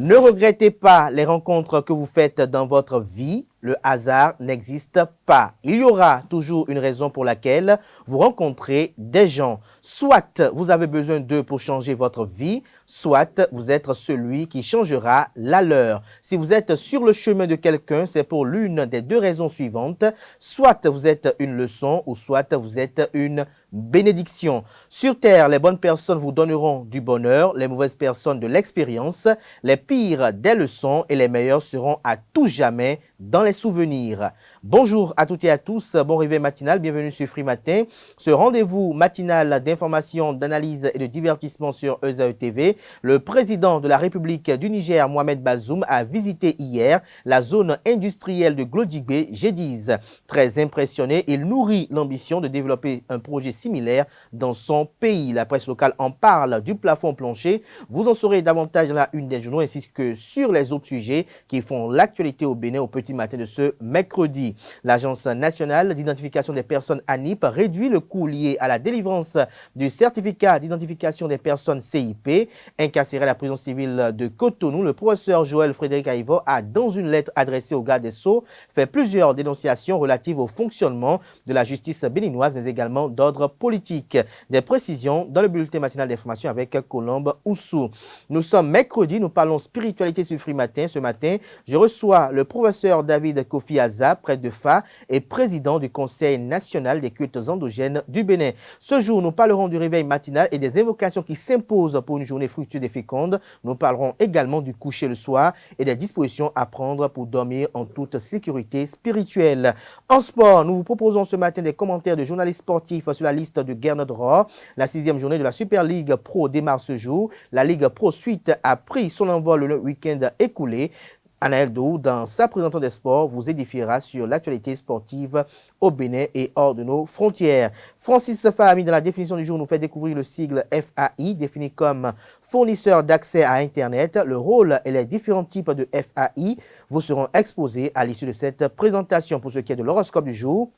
Ne regrettez pas les rencontres que vous faites dans votre vie. Le hasard n'existe pas. Il y aura toujours une raison pour laquelle vous rencontrez des gens. Soit vous avez besoin d'eux pour changer votre vie, soit vous êtes celui qui changera la leur. Si vous êtes sur le chemin de quelqu'un, c'est pour l'une des deux raisons suivantes. Soit vous êtes une leçon ou soit vous êtes une bénédiction. Sur terre, les bonnes personnes vous donneront du bonheur, les mauvaises personnes de l'expérience, les pires des leçons et les meilleurs seront à tout jamais dans les souvenirs. Bonjour à toutes et à tous, bon réveil matinal, bienvenue sur Free Matin. Ce rendez-vous matinal d'information, d'analyse et de divertissement sur ESAE TV. Le président de la République du Niger, Mohamed Bazoum, a visité hier la zone industrielle de Glodjigbe, G10. Très impressionné, il nourrit l'ambition de développer un projet similaire dans son pays. La presse locale en parle du plafond plancher. Vous en saurez davantage dans la une des journaux ainsi que sur les autres sujets qui font l'actualité au Bénin au petit matin de ce mercredi. L'Agence nationale d'identification des personnes ANIP réduit le coût lié à la délivrance du certificat d'identification des personnes CIP. Incarcéré à la prison civile de Cotonou, le professeur Joël Frédéric Aïvo a, dans une lettre adressée au garde des Sceaux, fait plusieurs dénonciations relatives au fonctionnement de la justice béninoise, mais également d'ordre politique. Des précisions dans le bulletin matinal d'information avec Colombe Oussou. Nous sommes mercredi, nous parlons spiritualité sur Free Matin. Ce matin, je reçois le professeur David Kofi Aza, prêtre de Fa et président du Conseil national des cultes endogènes du Bénin. Ce jour, nous parlerons du réveil matinal et des invocations qui s'imposent pour une journée fructueuse et féconde. Nous parlerons également du coucher le soir et des dispositions à prendre pour dormir en toute sécurité spirituelle. En sport, nous vous proposons ce matin des commentaires de journalistes sportifs sur la liste de Gernot Rohr. La 6e journée de la Super League Pro démarre ce jour. La Ligue Pro Suite a pris son envol le week-end écoulé. Anaël Dou, dans sa présentation des sports, vous édifiera sur l'actualité sportive au Bénin et hors de nos frontières. Francis Fahami, dans la définition du jour, nous fait découvrir le sigle FAI, défini comme fournisseur d'accès à Internet. Le rôle et les différents types de FAI vous seront exposés à l'issue de cette présentation. Pour ce qui est de l'horoscope du jour,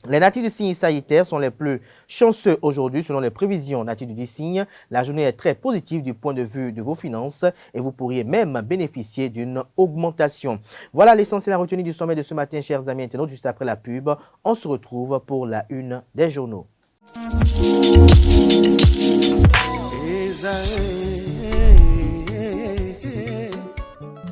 les natifs du signe sagittaire sont les plus chanceux aujourd'hui selon les prévisions natifs du signe. La journée est très positive du point de vue de vos finances et vous pourriez même bénéficier d'une augmentation. Voilà l'essentiel à retenir du sommet de ce matin, chers amis internautes. Juste après la pub, on se retrouve pour la une des journaux.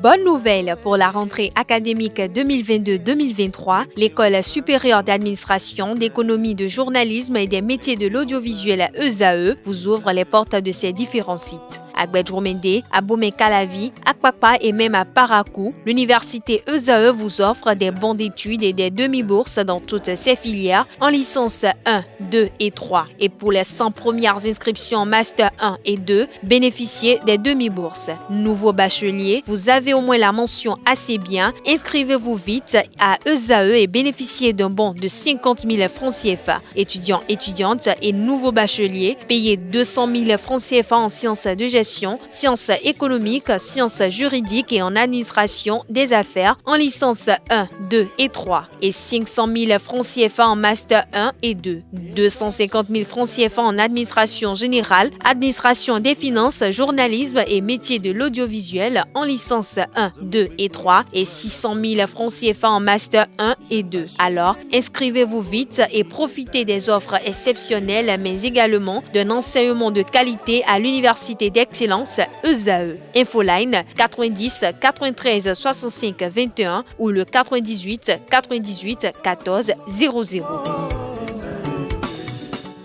Bonne nouvelle pour la rentrée académique 2022-2023, l'École supérieure d'administration, d'économie, de journalisme et des métiers de l'audiovisuel ESAE vous ouvre les portes de ses différents sites. À Gbedjourmende, à Bomé-Calavi, à Kwakpa et même à Parakou, l'université ESAE vous offre des bons d'études et des demi-bourses dans toutes ses filières en licence 1, 2 et 3. Et pour les 100 premières inscriptions en master 1 et 2, bénéficiez des demi-bourses. Nouveau bachelier, vous avez au moins la mention assez bien. Inscrivez-vous vite à ESAE et bénéficiez d'un bon de 50 000 francs CFA. Étudiants, étudiantes et nouveaux bacheliers, payez 200 000 francs CFA en sciences de gestion, sciences économiques, sciences juridiques et en administration des affaires en licence 1, 2 et 3 et 500 000 francs CFA en master 1 et 2, 250 000 francs CFA en administration générale, administration des finances, journalisme et métiers de l'audiovisuel en licence 1, 2 et 3 et 600 000 francs CFA en master 1 et 2. Alors, inscrivez-vous vite et profitez des offres exceptionnelles mais également d'un enseignement de qualité à l'université d'excellence ESAE. Infoline 90 93 65 21 ou le 98 98 14 00.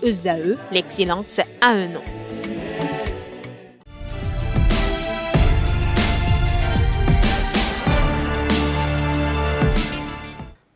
ESAE, l'excellence à un nom.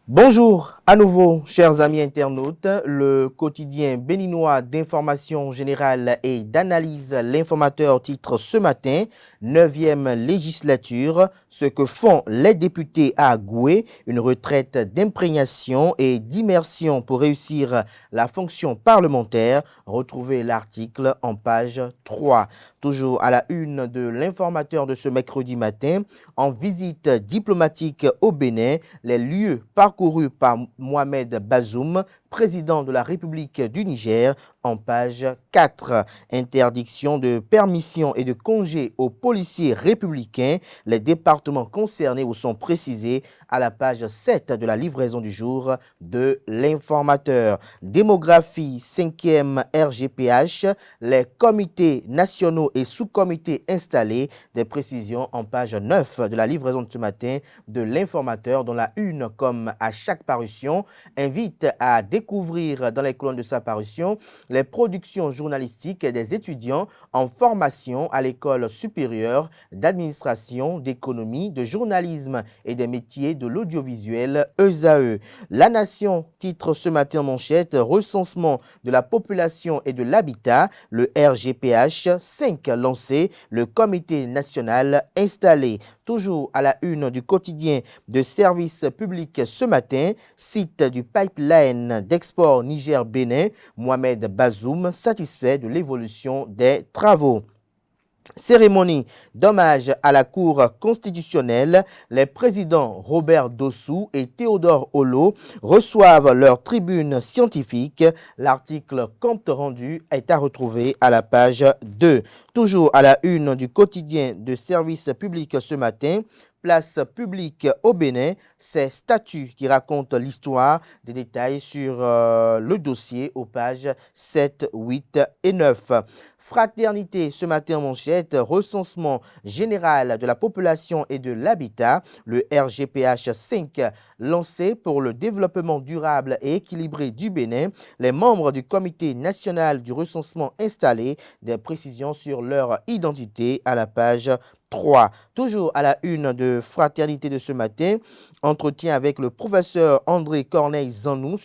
Bonjour à nouveau, chers amis internautes. Le quotidien béninois d'information générale et d'analyse, l'informateur titre ce matin, 9e législature, ce que font les députés à Goué, une retraite d'imprégnation et d'immersion pour réussir la fonction parlementaire. Retrouvez l'article en page 3. Toujours à la une de l'informateur de ce mercredi matin, en visite diplomatique au Bénin, les lieux parcourus par Mohamed Bazoum, président de la République du Niger, en page 4. Interdiction de permission et de congé aux policiers républicains. Les départements concernés vous sont précisés à la page 7 de la livraison du jour de l'informateur. Démographie, 5e RGPH, les comités nationaux et sous-comités installés. Des précisions en page 9 de la livraison de ce matin de l'informateur, dont la une, comme à chaque parution, invite à découvrir dans les colonnes de sa parution les productions journalistiques des étudiants en formation à l'école supérieure d'administration, d'économie, de journalisme et des métiers de l'audiovisuel ESAE. La Nation titre ce matin en manchette: recensement de la population et de l'habitat, le RGPH 5 lancé, le comité national installé. Toujours à la une du quotidien de service public ce matin, site du pipeline d'export Niger-Bénin, Mohamed Bazoum satisfait de l'évolution des travaux. Cérémonie d'hommage à la Cour constitutionnelle, les présidents Robert Dossou et Théodore Olo reçoivent leur tribune scientifique. L'article compte rendu est à retrouver à la page 2. Toujours à la une du quotidien de service public ce matin, place publique au Bénin, c'est Statut qui raconte l'histoire. Des détails sur le dossier aux pages 7, 8 et 9. Fraternité ce matin en manchette, recensement général de la population et de l'habitat, le RGPH 5 lancé pour le développement durable et équilibré du Bénin. Les membres du comité national du recensement installés, des précisions sur leur identité à la page 3. Toujours à la une de Fraternité de ce matin, entretien avec le professeur André Corneille Zanou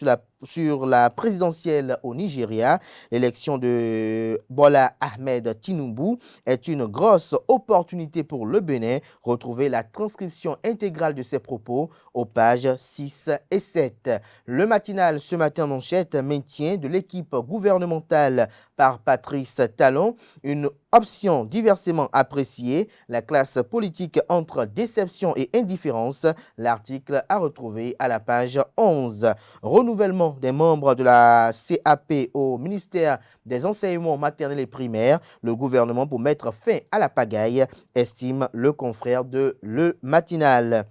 sur la présidentielle au Nigeria. L'élection de Bola Ahmed Tinubu est une grosse opportunité pour le Bénin. Retrouvez la transcription intégrale de ses propos aux pages 6 et 7. Le matinal ce matin en manchette, maintien de l'équipe gouvernementale par Patrice Talon, une option diversement appréciée, la classe politique entre déception et indifférence. L'article à retrouver à la page 11. Renouvellement des membres de la CAP au ministère des enseignements maternels et primaires. Le gouvernement, pour mettre fin à la pagaille, estime le confrère de Le Matinal.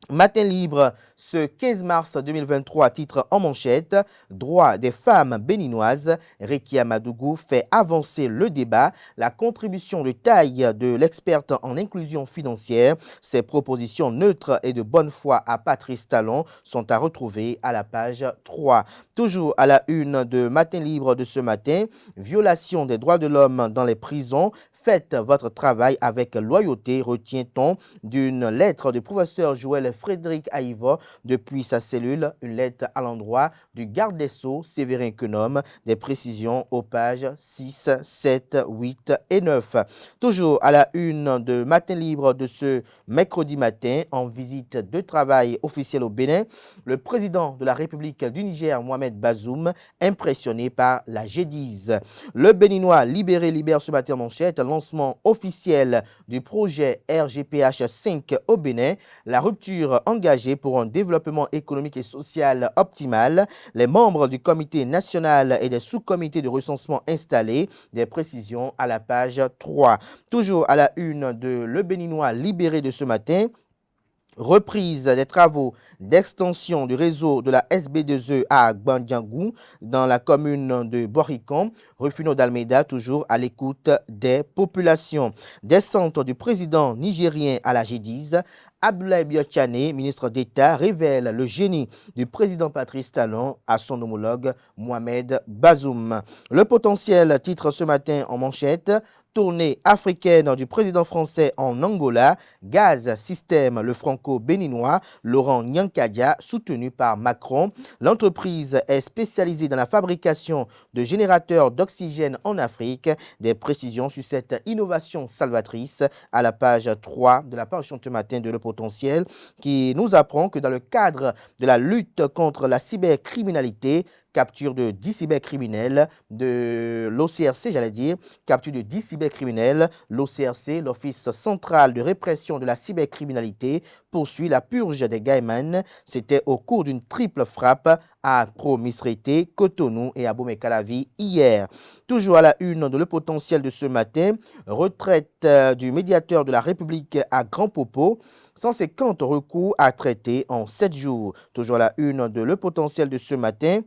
Matin libre, ce 15 mars 2023, titre en manchette, droit des femmes béninoises. Rekia Madougou fait avancer le débat. La contribution de taille de l'experte en inclusion financière. Ses propositions neutres et de bonne foi à Patrice Talon sont à retrouver à la page 3. Toujours à la une de Matin libre de ce matin, violation des droits de l'homme dans les prisons. Faites votre travail avec loyauté, retient-on d'une lettre du professeur Joël Frédéric Aïva depuis sa cellule, une lettre à l'endroit du garde des Sceaux, Séverin Quenom, des précisions aux pages 6, 7, 8 et 9. Toujours à la une de Matin libre de ce mercredi matin, en visite de travail officielle au Bénin, le président de la République du Niger, Mohamed Bazoum, impressionné par la G10. Le Béninois libère ce matin en manchette, lancement officiel du projet RGPH 5 au Bénin, la rupture engagée pour un développement économique et social optimal, les membres du comité national et des sous-comités de recensement installés, des précisions à la page 3. Toujours à la une de Le Béninois libéré de ce matin, reprise des travaux d'extension du réseau de la SB2E à Gbandiangou dans la commune de Boricon. Rufino d'Almeida toujours à l'écoute des populations. Descente du président nigérien à la G10. Abdoulaye Biotchane, ministre d'État, révèle le génie du président Patrice Talon à son homologue Mohamed Bazoum. Le potentiel titre ce matin en manchette. Tournée africaine du président français en Angola, Gaz Système, le franco-béninois, Laurent Nyankadia, soutenu par Macron. L'entreprise est spécialisée dans la fabrication de générateurs d'oxygène en Afrique. Des précisions sur cette innovation salvatrice à la page 3 de la parution de ce matin de Le Potentiel, qui nous apprend que dans le cadre de la lutte contre la cybercriminalité, capture de 10 cybercriminels de l'OCRC, capture de 10 cybercriminels. L'OCRC, l'Office central de répression de la cybercriminalité, poursuit la purge des Gaiman. C'était au cours d'une triple frappe à Pro-Misrété, Cotonou et Abomey-Calavi hier. Toujours à la une de Le Potentiel de ce matin, retraite du médiateur de la République à Grand Popo. 150 recours à traiter en 7 jours. Toujours à la une de Le Potentiel de ce matin,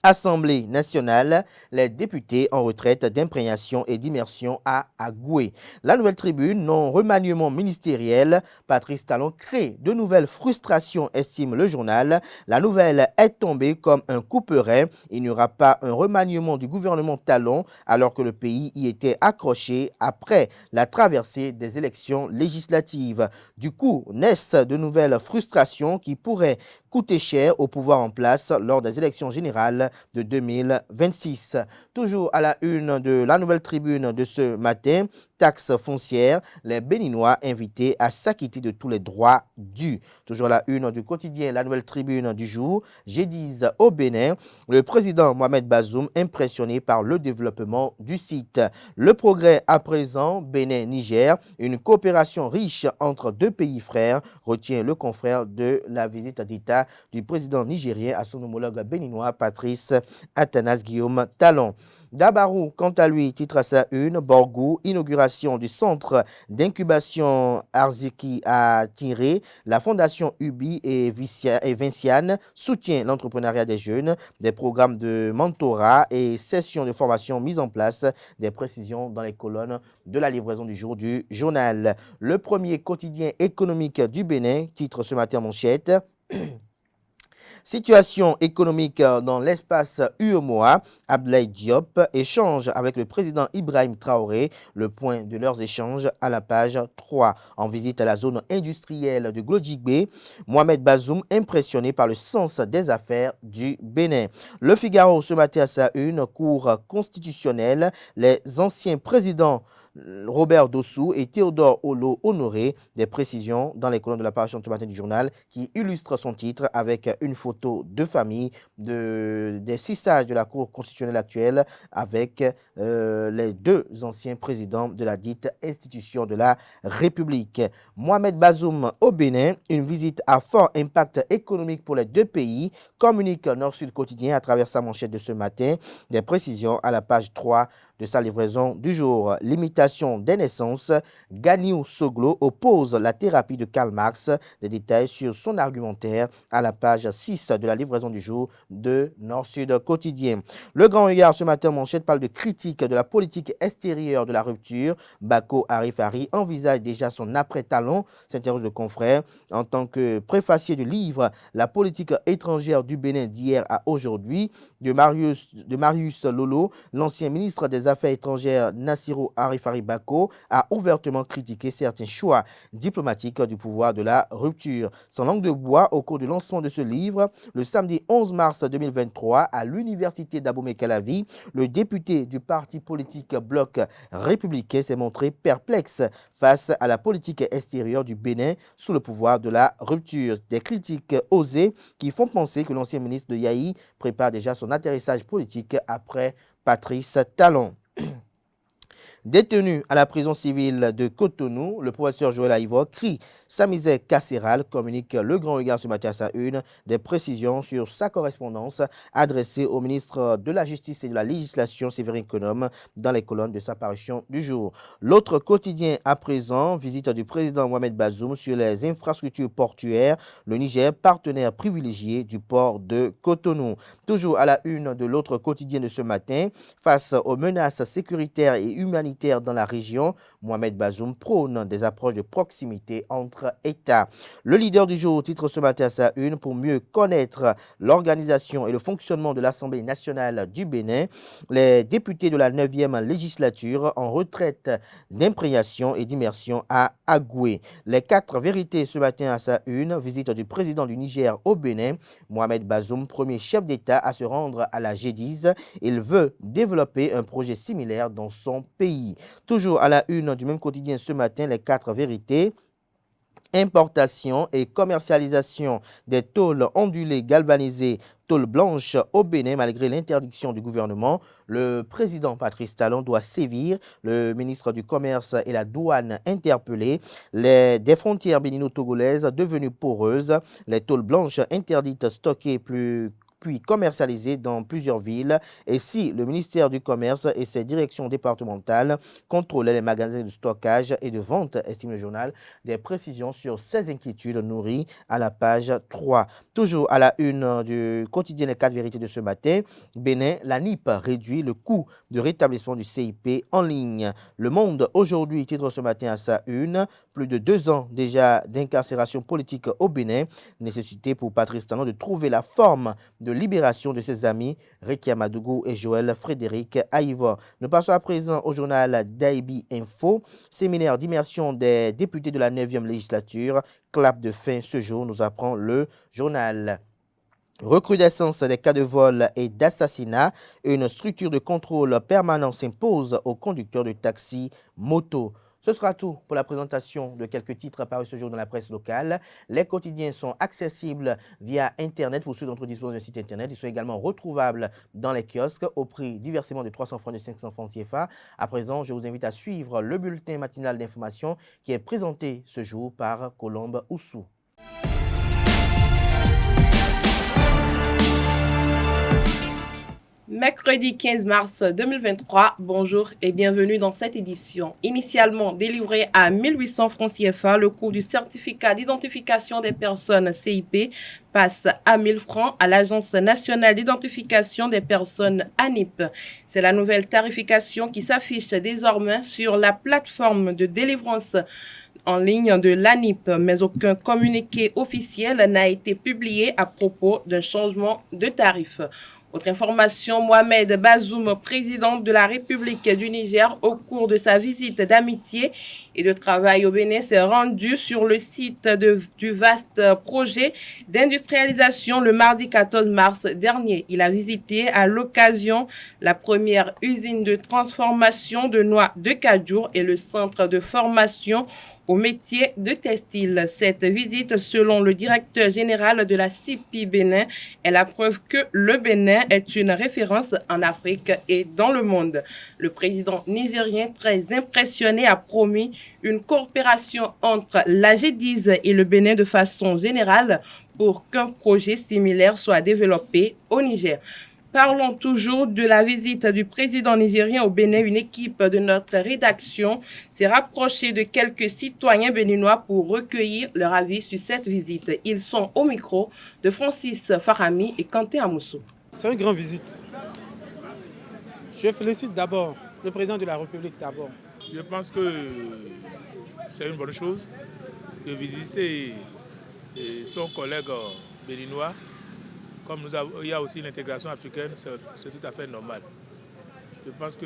Assemblée nationale, les députés en retraite d'imprégnation et d'immersion à Agoué. La Nouvelle Tribune, non-remaniement ministériel, Patrice Talon crée de nouvelles frustrations, estime le journal. La nouvelle est tombée comme un couperet. Il n'y aura pas un remaniement du gouvernement Talon alors que le pays y était accroché après la traversée des élections législatives. Du coup, naissent de nouvelles frustrations qui pourraient coûter cher au pouvoir en place lors des élections générales de 2026. Toujours à la une de la Nouvelle Tribune de ce matin, taxe foncière, les Béninois invités à s'acquitter de tous les droits dus. Toujours à la une du quotidien La Nouvelle Tribune du jour, G10 au Bénin, le président Mohamed Bazoum impressionné par le développement du site. Le progrès à présent, Bénin-Niger, une coopération riche entre deux pays frères, retient le confrère de la visite d'État du président nigérien à son homologue béninois Patrice Athanas Guillaume Talon. Dabarou, quant à lui, titre à sa une, Borgou, inauguration du centre d'incubation Arziki à Tiré. La fondation Ubi et Vinciane soutient l'entrepreneuriat des jeunes, des programmes de mentorat et sessions de formation mises en place, des précisions dans les colonnes de la livraison du jour du journal. Le premier quotidien économique du Bénin, titre ce matin en manchette. Situation économique dans l'espace UEMOA, Abdoulaye Diop échange avec le président Ibrahim Traoré, le point de leurs échanges à la page 3. En visite à la zone industrielle de Glodjigbe, Mohamed Bazoum impressionné par le sens des affaires du Bénin. Le Figaro ce matin à sa une, cour constitutionnelle, les anciens présidents Robert Dossou et Théodore Olo Honoré, des précisions dans les colonnes de la parution ce matin du journal qui illustre son titre avec une photo de famille des 6 sages de la Cour constitutionnelle actuelle avec les 2 anciens présidents de la dite institution de la République. Mohamed Bazoum au Bénin, une visite à fort impact économique pour les 2 pays, communique Nord-Sud Quotidien à travers sa manchette de ce matin, des précisions à la page 3 de sa livraison du jour. Limitation des naissances, Ganiou Soglo oppose la thérapie de Karl Marx. Des détails sur son argumentaire à la page 6 de la livraison du jour de Nord-Sud Quotidien. Le Grand Regard ce matin manchette parle de critique de la politique extérieure de la rupture. Bako Arifari envisage déjà son après-Talon, s'interroge le confrère. En tant que préfacier du livre La politique étrangère du Bénin d'hier à aujourd'hui, de Marius Lolo, l'ancien ministre des Affaires étrangères Nassirou Arifari Bako a ouvertement critiqué certains choix diplomatiques du pouvoir de la rupture. Sans langue de bois, au cours du lancement de ce livre, le samedi 11 mars 2023, à l'université d'Abomey-Calavi, le député du parti politique Bloc républicain s'est montré perplexe face à la politique extérieure du Bénin sous le pouvoir de la rupture. Des critiques osées qui font penser que l'ancien ministre de Yahi prépare déjà son atterrissage politique après Patrice Talon. Détenu à la prison civile de Cotonou, le professeur Joël Aïvo crie sa misère carcérale, communique Le Grand Regard ce matin à sa une, des précisions sur sa correspondance adressée au ministre de la Justice et de la Législation, Séverin Konom, dans les colonnes de sa parution du jour. L'autre quotidien à présent, visite du président Mohamed Bazoum sur les infrastructures portuaires, le Niger, partenaire privilégié du port de Cotonou. Toujours à la une de l'autre quotidien de ce matin, face aux menaces sécuritaires et humanitaires dans la région, Mohamed Bazoum prône des approches de proximité entre États. Le leader du jour titre ce matin à sa une pour mieux connaître l'organisation et le fonctionnement de l'Assemblée nationale du Bénin. Les députés de la 9e législature en retraite d'imprégnation et d'immersion à Agoué. Les 4 vérités ce matin à sa une, visite du président du Niger au Bénin, Mohamed Bazoum, premier chef d'État à se rendre à la G10. Il veut développer un projet similaire dans son pays. Toujours à la une du même quotidien ce matin, les 4 vérités. importation et commercialisation des tôles ondulées galvanisées, tôles blanches au Bénin malgré l'interdiction du gouvernement. Le président Patrice Talon doit sévir. Le ministre du Commerce et la Douane interpellé. Des frontières bénino-togolaises devenues poreuses. Les tôles blanches interdites stockées puis commercialisées dans plusieurs villes. Et si le ministère du Commerce et ses directions départementales contrôlaient les magasins de stockage et de vente, estime le journal, des précisions sur ces inquiétudes nourries à la page 3. Toujours à la une du quotidien Les 4 vérités de ce matin, Bénin, la NIP réduit le coût de rétablissement du CIP en ligne. Le Monde aujourd'hui titre ce matin à sa une, plus de 2 ans déjà d'incarcération politique au Bénin, nécessité pour Patrice Talon de trouver la forme de libération de ses amis Rekia Madougou et Joël Frédéric Aïva. Nous passons à présent au journal d'Aïbi Info. Séminaire d'immersion des députés de la 9e législature. Clap de fin ce jour, nous apprend le journal. Recrudescence des cas de vol et d'assassinat. Une structure de contrôle permanent s'impose aux conducteurs de taxi moto. Ce sera tout pour la présentation de quelques titres parus ce jour dans la presse locale. Les quotidiens sont accessibles via Internet pour ceux d'entre eux disposent d'un site Internet. Ils sont également retrouvables dans les kiosques au prix diversement de 300 francs et de 500 francs CFA. À présent, je vous invite à suivre le bulletin matinal d'information qui est présenté ce jour par Colombe Oussou. Mercredi 15 mars 2023, bonjour et bienvenue dans cette édition. Initialement délivré à 1800 francs CFA, le coût du certificat d'identification des personnes CIP passe à 1000 francs à l'Agence nationale d'identification des personnes ANIP. C'est la nouvelle tarification qui s'affiche désormais sur la plateforme de délivrance en ligne de l'ANIP, mais aucun communiqué officiel n'a été publié à propos d'un changement de tarif. Autre information, Mohamed Bazoum, président de la République du Niger, au cours de sa visite d'amitié et de travail au Bénin, s'est rendu sur le site du vaste projet d'industrialisation le mardi 14 mars dernier. Il a visité à l'occasion la première usine de transformation de noix de cajou et le centre de formation au métier de textile. Cette visite, selon le directeur général de la CIPI Bénin, est la preuve que le Bénin est une référence en Afrique et dans le monde. Le président nigérien, très impressionné, a promis une coopération entre la G10 et le Bénin de façon générale pour qu'un projet similaire soit développé au Niger. Parlons toujours de la visite du président nigérien au Bénin. Une équipe de notre rédaction s'est rapprochée de quelques citoyens béninois pour recueillir leur avis sur cette visite. Ils sont au micro de Francis Farami et Kanté Amoussou. C'est une grande visite. Je félicite d'abord le président de la République d'abord. Je pense que c'est une bonne chose de visiter son collègue béninois. Comme il y a aussi l'intégration africaine, c'est tout à fait normal. Je pense que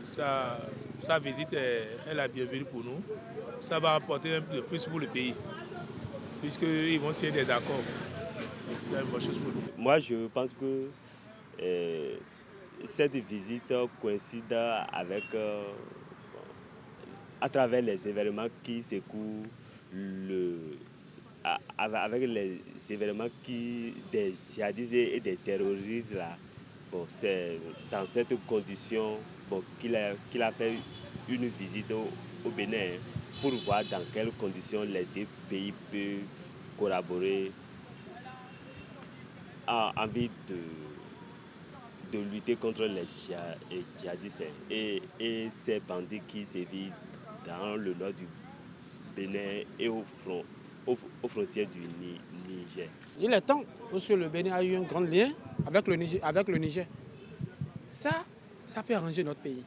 sa visite est la bienvenue pour nous. Ça va apporter un peu plus pour le pays, puisqu'ils vont signer des accords. C'est une bonne chose pour nous. Moi, je pense que cette visite coïncide avec, à travers les événements qui secouent avec les événements des djihadistes et des terroristes là. Bon, c'est dans cette condition qu'il a fait une visite au Bénin pour voir dans quelles conditions les deux pays peuvent collaborer en vue de lutter contre les djihadistes et ces bandits qui sévissent dans le nord du Bénin et aux frontières du Niger. Il est temps, parce que le Bénin a eu un grand lien avec le Niger. Ça peut arranger notre pays.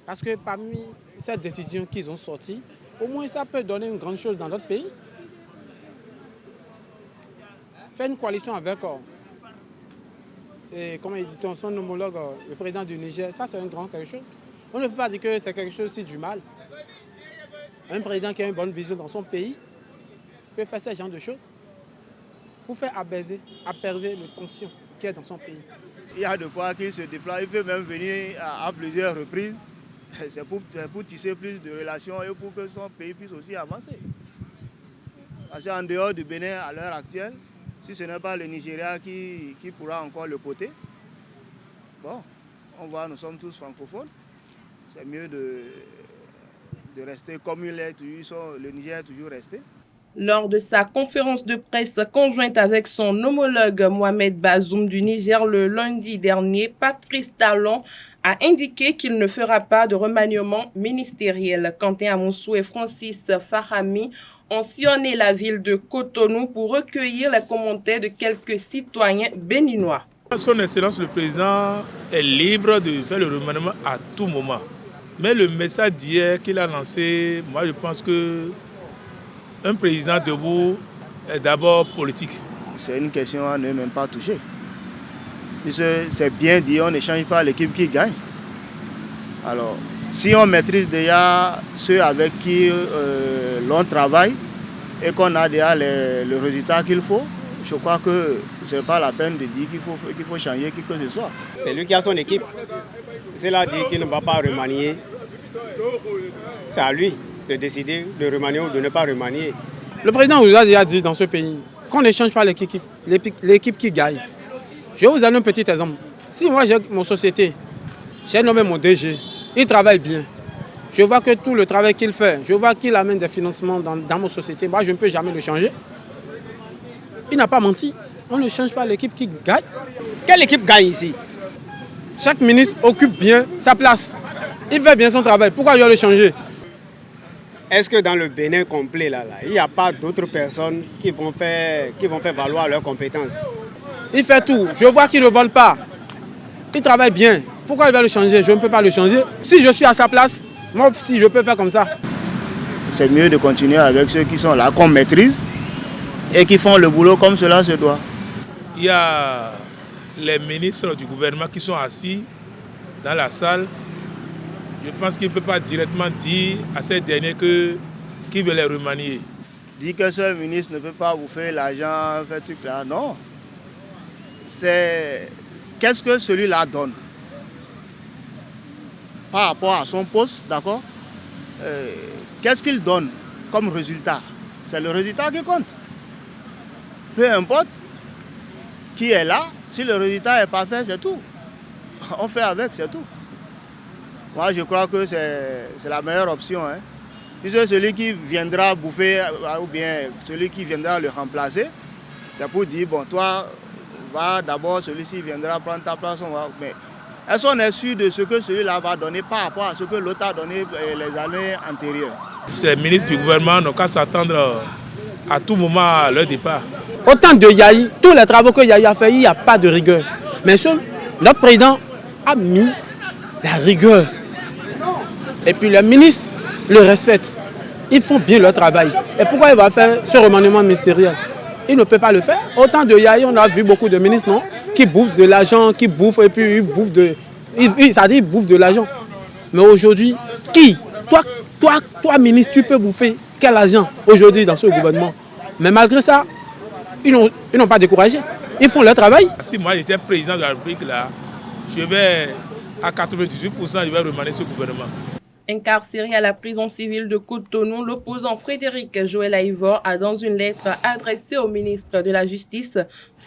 Parce que parmi ces décisions qu'ils ont sorties, au moins ça peut donner une grande chose dans notre pays. Faire une coalition avec, comment dit-on, son homologue, le président du Niger, ça c'est un grand quelque chose. On ne peut pas dire que c'est quelque chose si du mal. Un président qui a une bonne vision dans son pays peut faire ce genre de choses pour faire apaiser les tensions qu'il y a dans son pays. Il y a de quoi qu'il se déplace, il peut même venir à plusieurs reprises. C'est pour tisser plus de relations et pour que son pays puisse aussi avancer. Parce qu'en dehors du Bénin, à l'heure actuelle, si ce n'est pas le Nigeria qui pourra encore le côté, bon, on voit, nous sommes tous francophones. C'est mieux de rester comme il est, le Niger est toujours resté. Lors de sa conférence de presse conjointe avec son homologue Mohamed Bazoum du Niger le lundi dernier, Patrice Talon a indiqué qu'il ne fera pas de remaniement ministériel. Quentin Amoussou et Francis Fahami ont sillonné la ville de Cotonou pour recueillir les commentaires de quelques citoyens béninois. Son Excellence le Président est libre de faire le remaniement à tout moment. Mais le message d'hier qu'il a lancé, moi je pense que un président debout est d'abord politique. C'est une question à ne même pas toucher. C'est bien dit, on ne change pas l'équipe qui gagne. Alors, si on maîtrise déjà ceux avec qui l'on travaille et qu'on a déjà le résultat qu'il faut, je crois que ce n'est pas la peine de dire qu'il faut changer qui que ce soit. C'est lui qui a son équipe. Cela dit qu'il ne va pas remanier. C'est à lui de décider de remanier ou de ne pas remanier. Le président vous a déjà dit dans ce pays qu'on ne change pas l'équipe qui gagne. Je vais vous donner un petit exemple. Si moi j'ai mon société, j'ai nommé mon DG, il travaille bien. Je vois que tout le travail qu'il fait, je vois qu'il amène des financements dans mon société. Moi je ne peux jamais le changer. Il n'a pas menti. On ne change pas l'équipe qui gagne. Quelle équipe gagne ici? Chaque ministre occupe bien sa place. Il fait bien son travail. Pourquoi je vais le changer? Est-ce que dans le Bénin complet, il n'y a pas d'autres personnes qui vont faire valoir leurs compétences? Il fait tout. Je vois qu'il ne vole pas. Il travaille bien. Pourquoi il va le changer? Je ne peux pas le changer. Si je suis à sa place, moi aussi je peux faire comme ça. C'est mieux de continuer avec ceux qui sont là, qu'on maîtrise et qui font le boulot comme cela se doit. Il y a les ministres du gouvernement qui sont assis dans la salle. Je pense qu'il ne peut pas directement dire à ces derniers qu'il veut les remanier. Dire qu'un seul ministre ne peut pas vous faire l'argent, faire truc là, non. C'est qu'est-ce que celui-là donne par rapport à son poste, d'accord? Qu'est-ce qu'il donne comme résultat? C'est le résultat qui compte. Peu importe qui est là, si le résultat est parfait, c'est tout. On fait avec, c'est tout. Moi, je crois que c'est la meilleure option. Hein. Puisque celui qui viendra bouffer, ou bien celui qui viendra le remplacer, c'est pour dire, bon, toi, va d'abord, celui-ci viendra prendre ta place. Mais est-ce qu'on est sûr de ce que celui-là va donner par rapport à ce que l'autre a donné les années antérieures? Ces ministres du gouvernement n'ont qu'à s'attendre à tout moment à leur départ. Autant de Yahi, tous les travaux que Yahi a fait, il n'y a pas de rigueur. Mais notre président a mis la rigueur. Et puis les ministres le respectent. Ils font bien leur travail. Et pourquoi il va faire ce remaniement ministériel? Il ne peut pas le faire. Autant de Yahi, on a vu beaucoup de ministres, non, qui bouffent de l'argent, qui bouffent et puis ils bouffent ils bouffent de l'argent. Mais aujourd'hui, qui? Toi, ministre, tu peux bouffer quel argent aujourd'hui dans ce gouvernement? Mais malgré ça, ils n'ont pas découragé. Ils font leur travail. Si moi j'étais président de la République, là, je vais à 98%, je vais remanier ce gouvernement. Incarcéré à la prison civile de Cotonou, l'opposant Frédéric Joël Aïvor a dans une lettre adressée au ministre de la Justice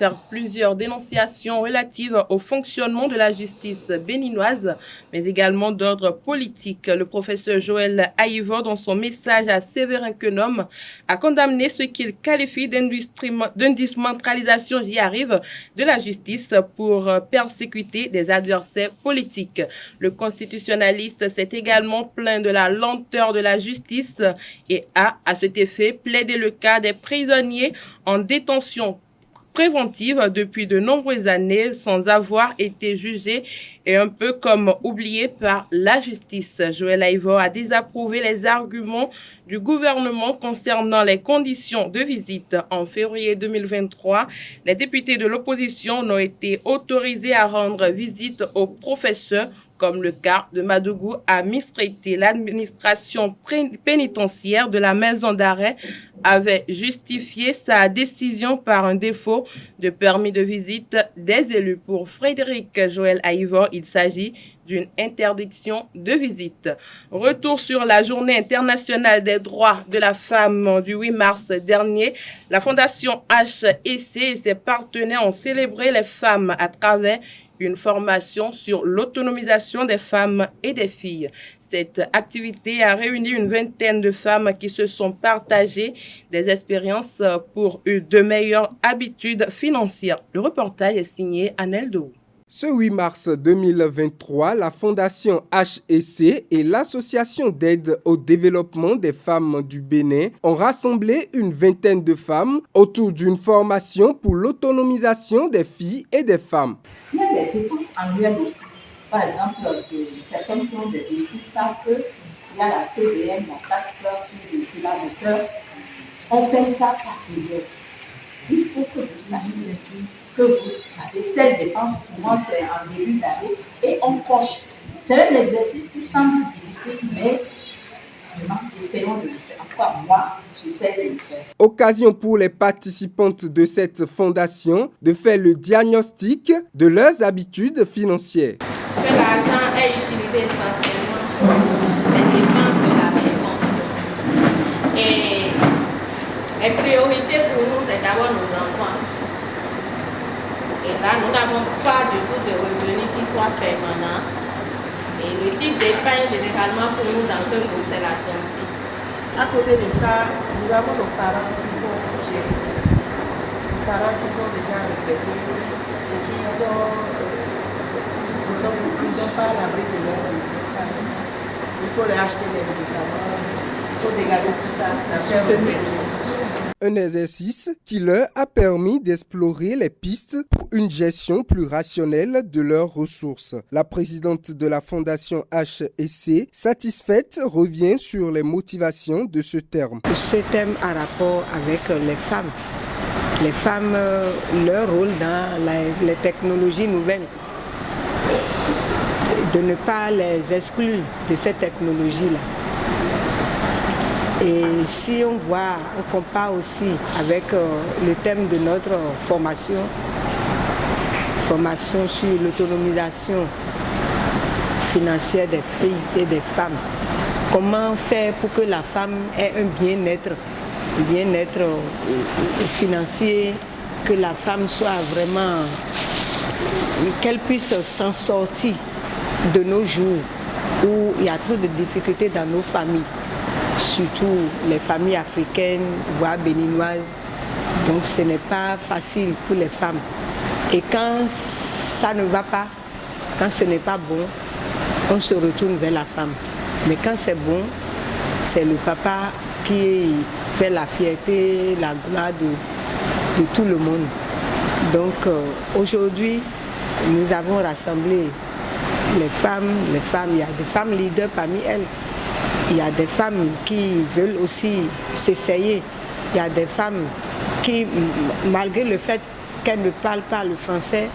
fait plusieurs dénonciations relatives au fonctionnement de la justice béninoise, mais également d'ordre politique. Le professeur Joël Aïvor, dans son message à Séverin Quenom, a condamné ce qu'il qualifie d'instrumentalisation, j'y arrive, de la justice pour persécuter des adversaires politiques. Le constitutionnaliste s'est également plaint de la lenteur de la justice et a, à cet effet, plaidé le cas des prisonniers en détention préventive depuis de nombreuses années sans avoir été jugés et un peu comme oubliés par la justice. Joël Aïvor a désapprouvé les arguments du gouvernement concernant les conditions de visite. En février 2023, les députés de l'opposition n'ont été autorisés à rendre visite au professeur comme le cas de Madougou à Misrété. L'administration pénitentiaire de la maison d'arrêt avait justifié sa décision par un défaut de permis de visite des élus. Pour Frédéric Joël Aïvor, il s'agit d'une interdiction de visite. Retour sur la Journée internationale des droits de la femme du 8 mars dernier. La Fondation HEC et ses partenaires ont célébré les femmes à travers une formation sur l'autonomisation des femmes et des filles. Cette activité a réuni une vingtaine de femmes qui se sont partagées des expériences pour de meilleures habitudes financières. Le reportage est signé Anel Dou. Ce 8 mars 2023, la Fondation HEC et l'Association d'aide au développement des femmes du Bénin ont rassemblé une vingtaine de femmes autour d'une formation pour l'autonomisation des filles et des femmes. Il y a des dépenses annuelles aussi. Par exemple, les personnes qui ont des véhicules savent qu'il y a la TVM, la taxe sur les kilomètres. On paye ça par période. Il faut que vous sachiez que vous avez telle dépense, souvent c'est en début d'année, et on coche. C'est un exercice qui semble difficile, mais vraiment, essayons de le faire. Encore moi, j'essaie de le faire. Occasion pour les participantes de cette fondation de faire le diagnostic de leurs habitudes financières. Que l'argent est utilisé essentiellement les dépenses de la maison. Et les priorités pour nous, c'est d'abord nos enfants. Et là, nous n'avons pas du tout de revenus qui soient permanents. Et le type d'épargne, généralement, pour nous, dans ce groupe, c'est la tontine. À côté de ça, nous avons nos parents qui font gérer. Nos parents qui sont déjà retraités et qui ne sont pas à l'abri de leurs besoins. Il faut leur acheter des médicaments, il faut dégager tout ça, la soutenir. Un exercice qui leur a permis d'explorer les pistes pour une gestion plus rationnelle de leurs ressources. La présidente de la Fondation HEC, satisfaite, revient sur les motivations de ce terme. Ce thème a rapport avec les femmes. Les femmes, leur rôle dans les technologies nouvelles. De ne pas les exclure de ces technologies-là. Et si on voit, on compare aussi avec le thème de notre formation sur l'autonomisation financière des filles et des femmes. Comment faire pour que la femme ait un bien-être financier, que la femme soit vraiment, qu'elle puisse s'en sortir de nos jours où il y a trop de difficultés dans nos familles. Surtout les familles africaines, voire béninoises. Donc ce n'est pas facile pour les femmes. Et quand ça ne va pas, quand ce n'est pas bon, on se retourne vers la femme. Mais quand c'est bon, c'est le papa qui fait la fierté, la gloire de tout le monde. Donc aujourd'hui, nous avons rassemblé les femmes, il y a des femmes leaders parmi elles. Il y a des femmes qui veulent aussi s'essayer. Il y a des femmes qui, malgré le fait qu'elles ne parlent pas le français,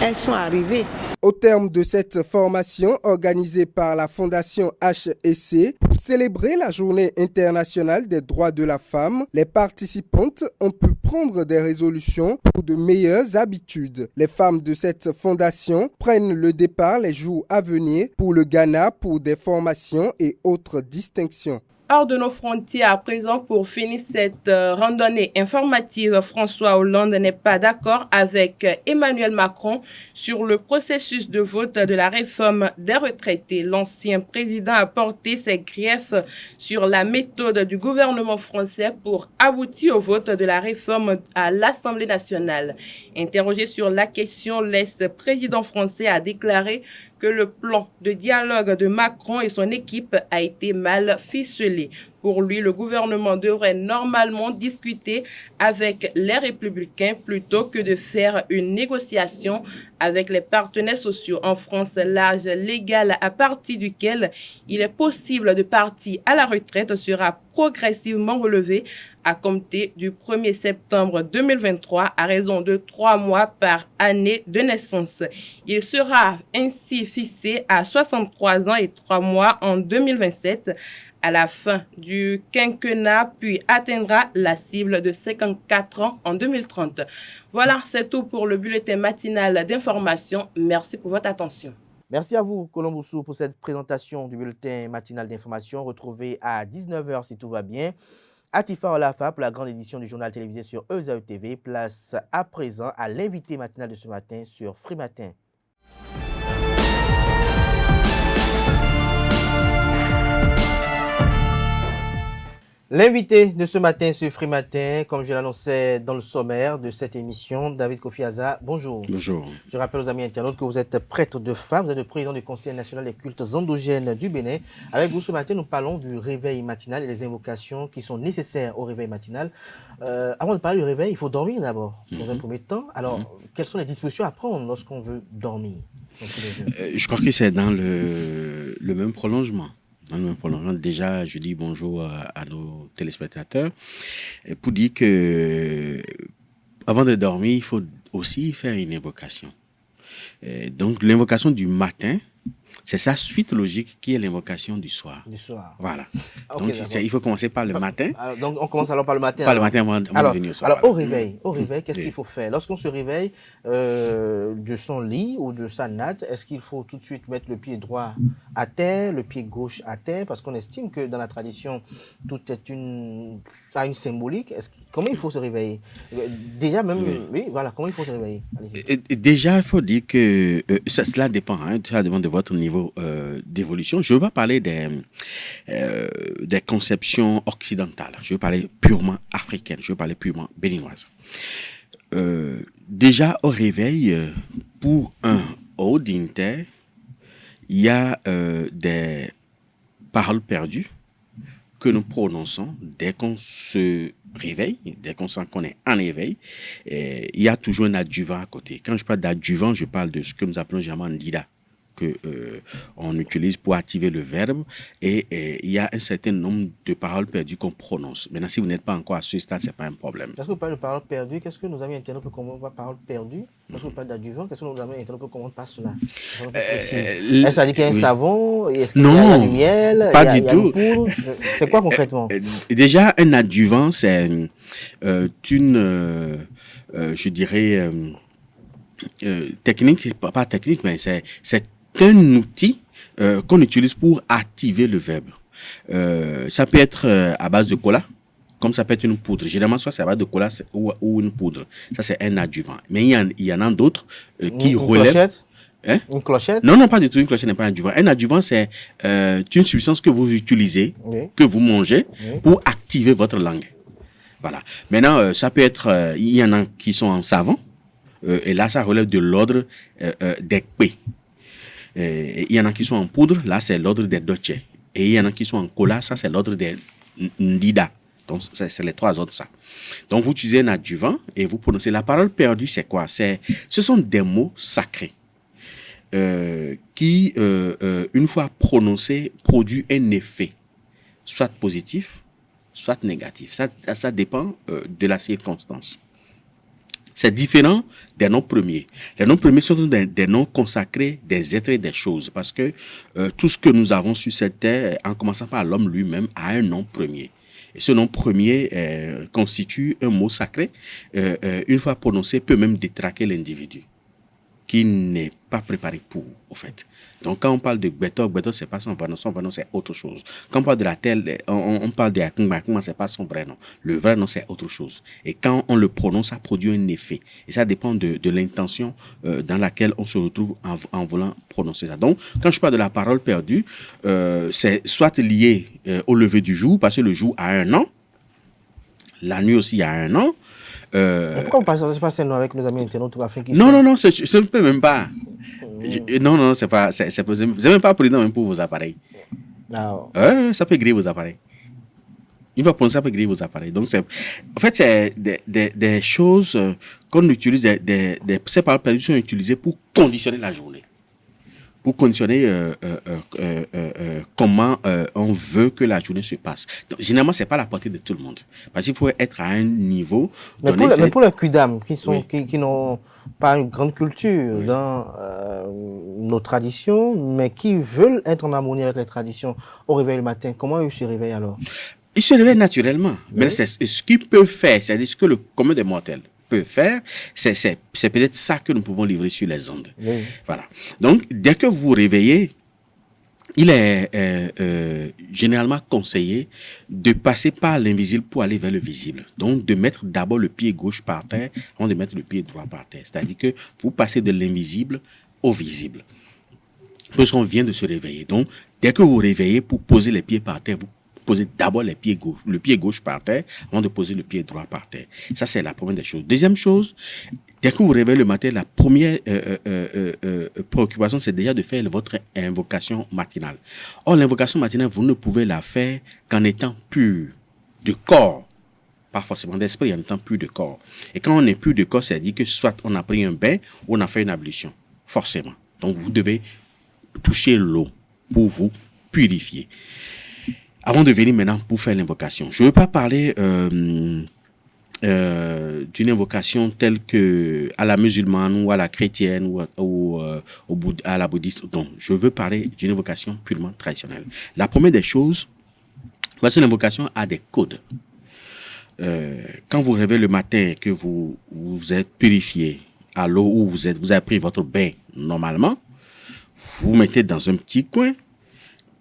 elles sont arrivées. Au terme de cette formation organisée par la Fondation HEC pour célébrer la Journée internationale des droits de la femme, les participantes ont pu prendre des résolutions pour de meilleures habitudes. Les femmes de cette fondation prennent le départ les jours à venir pour le Ghana pour des formations et autres distinctions. Hors de nos frontières à présent, pour finir cette randonnée informative, François Hollande n'est pas d'accord avec Emmanuel Macron sur le processus de vote de la réforme des retraités. L'ancien président a porté ses griefs sur la méthode du gouvernement français pour aboutir au vote de la réforme à l'Assemblée nationale. Interrogé sur la question, l'ex-président français a déclaré que le plan de dialogue de Macron et son équipe a été mal ficelé. Pour lui, le gouvernement devrait normalement discuter avec les républicains plutôt que de faire une négociation avec les partenaires sociaux. En France, l'âge légal à partir duquel il est possible de partir à la retraite sera progressivement relevé à compter du 1er septembre 2023 à raison de 3 mois par année de naissance. Il sera ainsi fixé à 63 ans et 3 mois en 2027 à la fin du quinquennat, puis atteindra la cible de 54 ans en 2030. Voilà, c'est tout pour le bulletin matinal d'information. Merci pour votre attention. Merci à vous, Colomboussou, pour cette présentation du bulletin matinal d'information. Retrouvé à 19h si tout va bien. Atifa Olafa pour la grande édition du journal télévisé sur EZAE TV. Place à présent à l'invité matinal de ce matin sur Free Matin. L'invité de ce matin sur Free Matin, comme je l'annonçais dans le sommaire de cette émission, David Kofi Aza, bonjour. Bonjour. Je rappelle aux amis internautes que vous êtes prêtre de femme, vous êtes le président du Conseil national des cultes endogènes du Bénin. Avec vous ce matin, nous parlons du réveil matinal et des invocations qui sont nécessaires au réveil matinal. Avant de parler du réveil, il faut dormir d'abord, dans un premier temps. Alors, quelles sont les dispositions à prendre lorsqu'on veut dormir je crois que c'est dans le même prolongement. Déjà, je dis bonjour à nos téléspectateurs pour dire que avant de dormir, il faut aussi faire une invocation. Donc, l'invocation du matin, c'est sa suite logique qui est l'invocation du soir. Du soir. Voilà. Okay, donc, il faut commencer par le matin. Alors, donc, on commence alors par le matin. Par le matin avant de venir au soir. Alors, voilà. Au réveil, qu'est-ce qu'il faut faire? Lorsqu'on se réveille de son lit ou de sa natte, est-ce qu'il faut tout de suite mettre le pied droit à terre, le pied gauche à terre? Parce qu'on estime que dans la tradition, tout a une symbolique. Comment il faut se réveiller? Déjà, même, oui, voilà, comment il faut se réveiller? Déjà, il faut dire que cela dépend, ça dépend de votre niveau d'évolution. Je ne veux pas parler des conceptions occidentales. Je veux parler purement africaine. Je veux parler purement béninoise. Déjà, au réveil, pour un haut dignitaire, il y a des paroles perdues que nous prononçons dès qu'on se réveille, dès qu'on sent qu'on est en éveil. Il y a toujours un adjuvant à côté. Quand je parle d'adjuvant, je parle de ce que nous appelons généralement Ndida, qu'on utilise pour activer le verbe, et il y a un certain nombre de paroles perdues qu'on prononce. Maintenant, si vous n'êtes pas encore à ce stade, ce n'est pas un problème. Lorsque vous parlez de paroles perdues, qu'est-ce que nos amis internautes peuvent comprendre par paroles perdues? Lorsque vous parlez d'adjuvant, qu'est-ce que nos amis internautes peuvent comprendre par cela? Est-ce que ça dit qu'il y a un savon? Est-ce qu'il y a du miel? Pas du tout. C'est quoi concrètement? Déjà, un adjuvant, c'est une, je dirais, technique, pas technique, mais c'est un outil qu'on utilise pour activer le verbe. Ça peut être à base de cola, comme ça peut être une poudre. Généralement, soit c'est à base de cola ou une poudre. Ça, c'est un adjuvant. Mais il y en a d'autres qui relèvent... Clochette? Une clochette? Non, pas du tout. Une clochette n'est pas un adjuvant. Un adjuvant, c'est une substance que vous utilisez, que vous mangez, pour activer votre langue. Voilà. Maintenant, ça peut être... il y en a qui sont en savon, et là, ça relève de l'ordre des P. Il y en a qui sont en poudre, là c'est l'ordre des Doche. Et il y en a qui sont en cola, ça c'est l'ordre des Ndida. Donc c'est les trois autres ça. Donc vous utilisez un adjuvant et vous prononcez. La parole perdue, c'est quoi? Ce sont des mots sacrés qui, une fois prononcés, produisent un effet, soit positif, soit négatif. Ça dépend de la circonstance. C'est différent des noms premiers. Les noms premiers sont des noms consacrés des êtres et des choses, parce que tout ce que nous avons sur cette terre, en commençant par l'homme lui-même, a un nom premier. Et ce nom premier constitue un mot sacré, une fois prononcé, peut même détraquer l'individu, qui n'est pas préparé pour, au fait. Donc, quand on parle de Gbeto, c'est pas son vrai nom, c'est autre chose. Quand on parle de la terre, on parle de Akuma, c'est pas son vrai nom. Le vrai nom, c'est autre chose. Et quand on le prononce, ça produit un effet. Et ça dépend de l'intention dans laquelle on se retrouve en voulant prononcer ça. Donc, quand je parle de la parole perdue, c'est soit lié au lever du jour, parce que le jour a un nom, la nuit aussi a un nom. Pourquoi on partage pas ces noms avec nos amis internautes afin qu'ils Non, je ne peux même pas. Non, c'est pas. C'est même pas prudent même pour vos appareils. No. Ça peut griller vos appareils. Une fois prononcé, après griller vos appareils. Donc, en fait, c'est des choses qu'on utilise, ces paroles perdues sont utilisées pour conditionner la journée. Pour conditionner comment on veut que la journée se passe. Donc, généralement, ce n'est pas la portée de tout le monde. Parce qu'il faut être à un niveau... Mais pour les Kudam, qui n'ont pas une grande culture dans nos traditions, mais qui veulent être en harmonie avec les traditions au réveil le matin, comment ils se réveillent alors? Ils se réveillent naturellement. Mais ce qu'ils peuvent faire, c'est-à-dire ce que le commun des mortels peut faire, c'est peut-être ça que nous pouvons livrer sur les ondes. Oui. Voilà. Donc, dès que vous vous réveillez, il est généralement conseillé de passer par l'invisible pour aller vers le visible. Donc, de mettre d'abord le pied gauche par terre avant de mettre le pied droit par terre. C'est-à-dire que vous passez de l'invisible au visible. Parce qu'on vient de se réveiller. Donc, dès que vous vous réveillez, pour poser les pieds par terre, vous posez d'abord le pied gauche par terre avant de poser le pied droit par terre. Ça, c'est la première des choses. Deuxième chose, dès que vous vous réveillez le matin, la première préoccupation, c'est déjà de faire votre invocation matinale. Or, l'invocation matinale, vous ne pouvez la faire qu'en étant pur de corps. Pas forcément d'esprit, en étant pur de corps. Et quand on est pur de corps, c'est-à-dire que soit on a pris un bain ou on a fait une ablution. Forcément. Donc, vous devez toucher l'eau pour vous purifier. Avant de venir maintenant pour faire l'invocation, je ne veux pas parler d'une invocation telle que à la musulmane ou à la chrétienne ou à la bouddhiste. Non, je veux parler d'une invocation purement traditionnelle. La première des choses, parce que l'invocation a des codes. Quand vous rêvez le matin que vous êtes purifié à l'eau où vous avez pris votre bain normalement, vous mettez dans un petit coin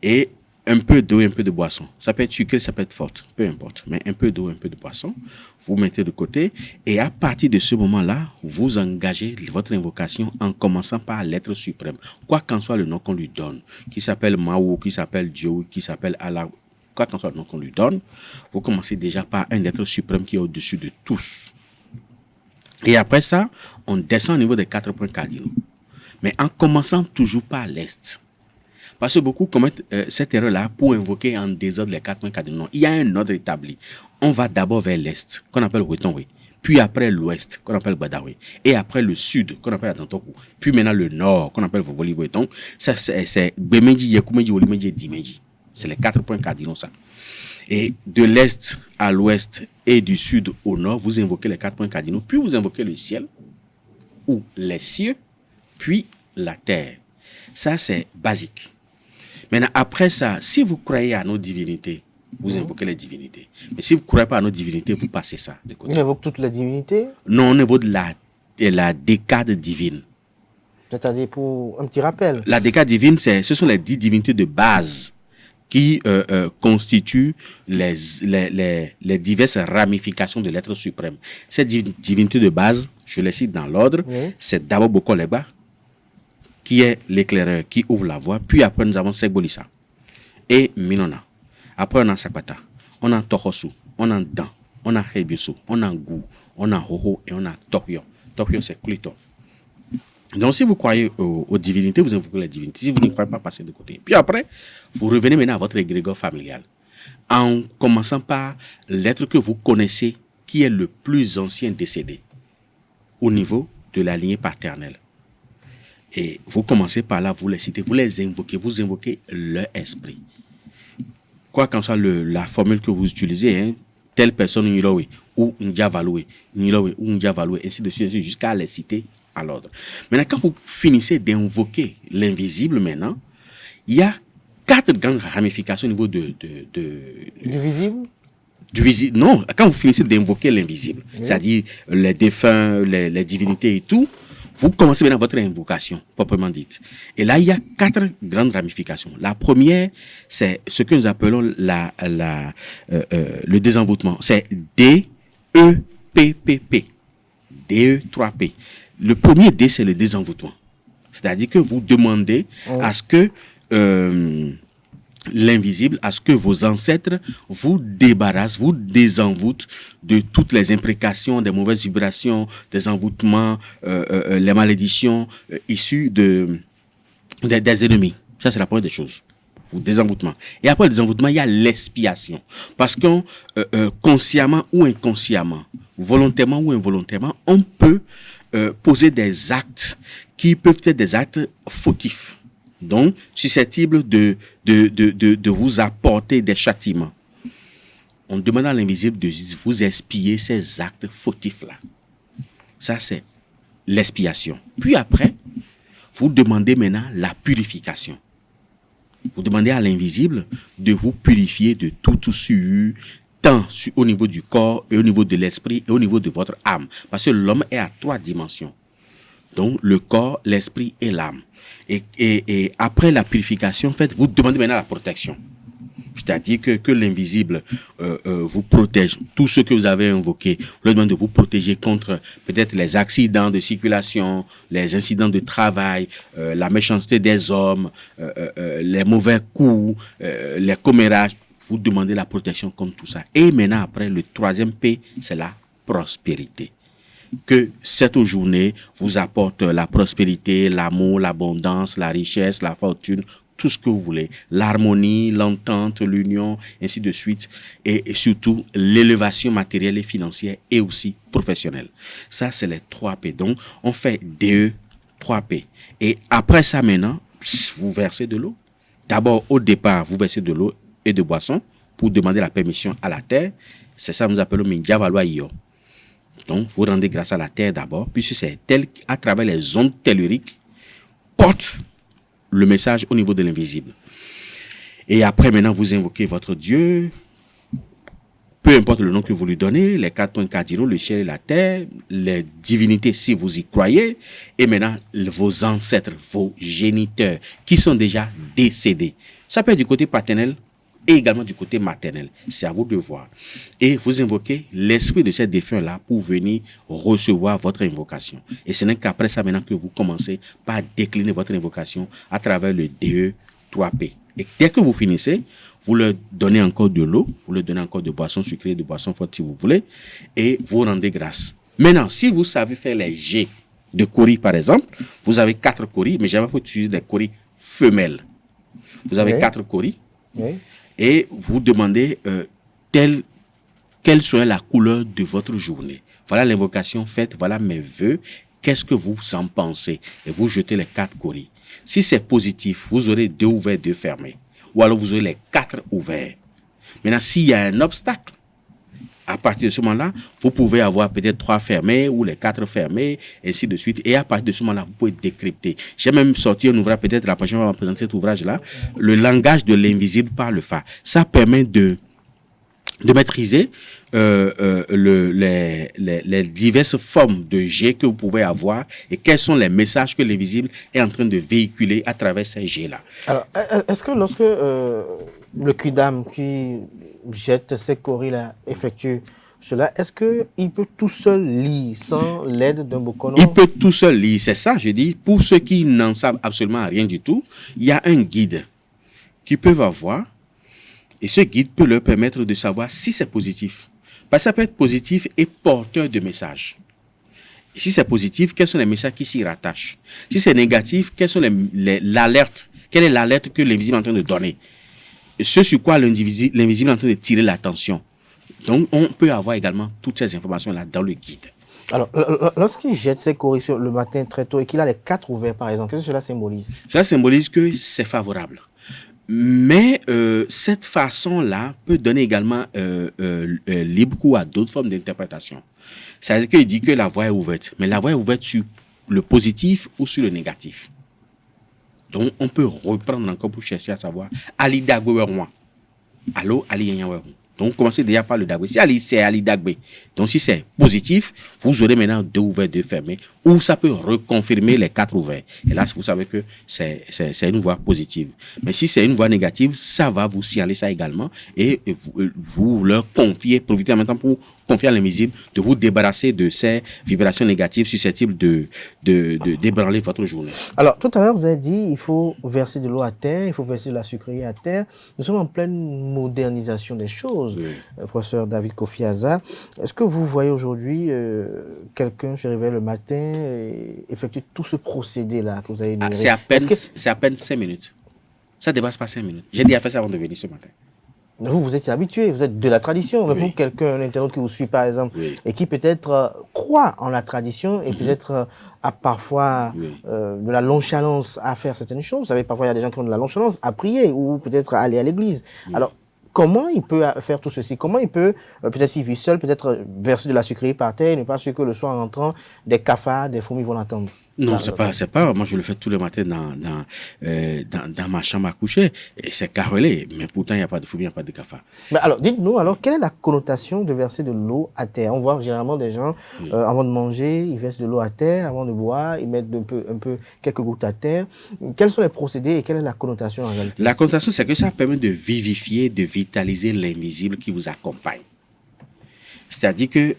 et un peu d'eau et un peu de boisson. Ça peut être sucré, ça peut être forte, peu importe. Mais un peu d'eau et un peu de boisson, vous mettez de côté. Et à partir de ce moment-là, vous engagez votre invocation en commençant par l'être suprême. Quoi qu'en soit le nom qu'on lui donne, qui s'appelle Mao, qui s'appelle Dieu, qui s'appelle Allah, quoi qu'en soit le nom qu'on lui donne, vous commencez déjà par un être suprême qui est au-dessus de tous. Et après ça, on descend au niveau des 4 points cardinaux. Mais en commençant toujours par l'Est. Parce que beaucoup commettent cette erreur-là pour invoquer en désordre les 4 points cardinaux. Il y a un ordre établi. On va d'abord vers l'Est, qu'on appelle Wetonwe. Puis après l'Ouest, qu'on appelle Badawi. Et après le Sud, qu'on appelle Adantoku. Puis maintenant le Nord, qu'on appelle Vovoli. Donc, ça, c'est Bemeji, Yekumeji, Olimeji et Dimeji. C'est les 4 points cardinaux, ça. Et de l'Est à l'Ouest et du Sud au Nord, vous invoquez les 4 points cardinaux. Puis vous invoquez le ciel, ou les cieux, puis la terre. Ça, c'est basique. Maintenant, après ça, si vous croyez à nos divinités, vous invoquez les divinités. Mais si vous ne croyez pas à nos divinités, vous passez ça de côté. On invoque toutes les divinités? Non, on invoque la décade divine. C'est-à-dire pour un petit rappel. La décade divine, ce sont les 10 divinités de base qui constituent les diverses ramifications de l'être suprême. Ces divinités de base, je les cite dans l'ordre, c'est d'abord Bokoleba, qui est l'éclaireur, qui ouvre la voie. Puis après, nous avons Segbolissa et Minona. Après, on a Sakpata, on a Tohosu, on a Dan, on a Hebiosu, on a Gou, on a Hoho et on a Tokyo. Tokyo, c'est Clito. Donc, si vous croyez aux divinités, vous invoquez les divinités. Si vous ne croyez pas, passez de côté. Puis après, vous revenez maintenant à votre égrégore familial. En commençant par l'être que vous connaissez, qui est le plus ancien décédé au niveau de la lignée paternelle. Et vous commencez par là, vous les citez, vous les invoquez, vous invoquez leur esprit. Quoi qu'en soit la formule que vous utilisez, hein, telle personne, Nilowe, ou Ndjavaloué, Nilowe, ou Ndjavaloué, ainsi de suite, jusqu'à les citer à l'ordre. Maintenant, quand vous finissez d'invoquer l'invisible maintenant, il y a 4 grandes ramifications au niveau du visible? Du visible. Non, quand vous finissez d'invoquer l'invisible, c'est-à-dire les défunts, les divinités et tout, vous commencez maintenant votre invocation, proprement dite. Et là, il y a 4 grandes ramifications. La première, c'est ce que nous appelons le désenvoûtement. C'est D-E-P-P-P. D-E-3-P. Le premier D, c'est le désenvoûtement. C'est-à-dire que vous demandez à ce que l'invisible, à ce que vos ancêtres vous débarrassent, vous désenvoûtent de toutes les imprécations, des mauvaises vibrations, des envoûtements, les malédictions issues des ennemis. Ça, c'est la première des choses. ou désenvoûtement. Et après le désenvoûtement, il y a l'expiation. Parce que consciemment ou inconsciemment, volontairement ou involontairement, on peut poser des actes qui peuvent être des actes fautifs. Donc, susceptibles de vous apporter des châtiments. On demande à l'invisible de vous expier ces actes fautifs-là. Ça, c'est l'expiation. Puis après, vous demandez maintenant la purification. Vous demandez à l'invisible de vous purifier de tout souillure, tant au niveau du corps, et au niveau de l'esprit, et au niveau de votre âme. Parce que l'homme est à 3 dimensions. Donc, le corps, l'esprit et l'âme. Et après la purification, en fait, vous demandez maintenant la protection. C'est-à-dire que l'invisible vous protège. Tout ce que vous avez invoqué, vous leur demandez de vous protéger contre peut-être les accidents de circulation, les incidents de travail, la méchanceté des hommes, les mauvais coups, les commérages. Vous demandez la protection contre tout ça. Et maintenant, après, le 3e P, c'est la prospérité. Que cette journée vous apporte la prospérité, l'amour, l'abondance, la richesse, la fortune, tout ce que vous voulez, l'harmonie, l'entente, l'union, ainsi de suite, et surtout l'élévation matérielle et financière et aussi professionnelle. Ça, c'est les 3 P. Donc, on fait DE 3 P. Et après ça, maintenant, vous versez de l'eau. D'abord, au départ, vous versez de l'eau et de boissons pour demander la permission à la terre. C'est ça que nous appelons Minjavalwa Iyo. Donc, vous rendez grâce à la terre d'abord, puisque c'est elle, à travers les ondes telluriques, porte le message au niveau de l'invisible. Et après, maintenant, vous invoquez votre Dieu, peu importe le nom que vous lui donnez, les 4 points cardinaux, le ciel et la terre, les divinités si vous y croyez, et maintenant, vos ancêtres, vos géniteurs, qui sont déjà décédés. Ça peut être du côté paternel, et également du côté maternel. C'est à vous de voir. Et vous invoquez l'esprit de ces défunts-là pour venir recevoir votre invocation. Et ce n'est qu'après ça maintenant que vous commencez par décliner votre invocation à travers le DE 3P. Et dès que vous finissez, vous leur donnez encore de l'eau, vous leur donnez encore de boissons sucrées, de boissons fortes si vous voulez, et vous rendez grâce. Maintenant, si vous savez faire les G de Kori par exemple, vous avez 4 Kori, mais jamais il faut utiliser des Kori femelles. Vous avez 4 Kori. Oui. Et vous demandez quelle serait la couleur de votre journée. Voilà l'invocation faite, voilà mes vœux. Qu'est-ce que vous en pensez? Et vous jetez les 4 Kori. Si c'est positif, vous aurez 2 ouverts, 2 fermés. Ou alors vous aurez les 4 ouverts. Maintenant, s'il y a un obstacle, à partir de ce moment-là, vous pouvez avoir peut-être 3 fermés ou les 4 fermés, ainsi de suite. Et à partir de ce moment-là, vous pouvez décrypter. J'ai même sorti un ouvrage, peut-être la prochaine fois, on va présenter cet ouvrage-là, le langage de l'invisible par le Fa. Ça permet de maîtriser les diverses formes de G que vous pouvez avoir et quels sont les messages que l'invisible est en train de véhiculer à travers ces G-là. Alors, est-ce que lorsque le Kidam qui jette ces Kori-là effectue cela, est-ce qu'il peut tout seul lire sans l'aide d'un Bokono? Il peut tout seul lire, c'est ça, je dis. Pour ceux qui n'en savent absolument rien du tout, il y a un guide qu'ils peuvent avoir. Et ce guide peut leur permettre de savoir si c'est positif. Parce que ça peut être positif et porteur de messages. Et si c'est positif, quels sont les messages qui s'y rattachent? Si c'est négatif, quelles sont l'alertes? Quelle est l'alerte que l'invisible est en train de donner? Et ce sur quoi l'invisible est en train de tirer l'attention. Donc, on peut avoir également toutes ces informations-là dans le guide. Alors, lorsqu'il jette ses corrections le matin très tôt et qu'il a les 4 ouverts, par exemple, qu'est-ce que cela symbolise? Cela symbolise que c'est favorable. Mais cette façon-là peut donner également libre cours à d'autres formes d'interprétation. C'est-à-dire qu'il dit que la voie est ouverte, mais la voie est ouverte sur le positif ou sur le négatif. Donc, on peut reprendre encore pour chercher à savoir Ali Dagwe. Allô, Ali Yanyawe. Donc, commencez déjà par le Dagwe. Si Ali, c'est Ali Dagwe. Donc, si c'est positif, vous aurez maintenant 2 ouverts, 2 fermés, ou ça peut reconfirmer les 4 ouverts. Et là, vous savez que c'est une voie positive. Mais si c'est une voie négative, ça va vous signaler ça également. Et vous leur confiez, profitez en même temps pour confier à l'invisible de vous débarrasser de ces vibrations négatives susceptibles de débranler votre journée. Alors, tout à l'heure, vous avez dit il faut verser de l'eau à terre, il faut verser de la sucrerie à terre. Nous sommes en pleine modernisation des choses, oui. Professeur David Kofi Azar. Est-ce que vous voyez aujourd'hui quelqu'un se réveille le matin et effectue tout ce procédé-là que vous avez énuméré? C'est à peine 5 minutes. Ça ne dépasse pas 5 minutes. J'ai déjà fait ça avant de venir ce matin. Vous êtes habitué, vous êtes de la tradition. Mais pour quelqu'un, un internaute qui vous suit par exemple, et qui peut-être croit en la tradition et peut-être a parfois de la nonchalance à faire certaines choses. Vous savez, parfois il y a des gens qui ont de la nonchalance à prier ou peut-être à aller à l'église. Alors, comment il peut faire tout ceci? Comment il peut, peut-être s'il vit seul, peut-être verser de la sucrerie par terre et ne pas sûr que le soir en rentrant, des cafards, des fourmis vont l'entendre? Non, c'est pas. Moi, je le fais tous les matins dans ma chambre à coucher. Et c'est carrelé. Mais pourtant, il n'y a pas de fourmis, il n'y a pas de cafards. Mais alors, dites-nous, quelle est la connotation de verser de l'eau à terre? On voit généralement des gens, avant de manger, ils versent de l'eau à terre. Avant de boire, ils mettent un peu quelques gouttes à terre. Quels sont les procédés et quelle est la connotation en réalité? La connotation, c'est que ça permet de vivifier, de vitaliser l'invisible qui vous accompagne. C'est-à-dire que,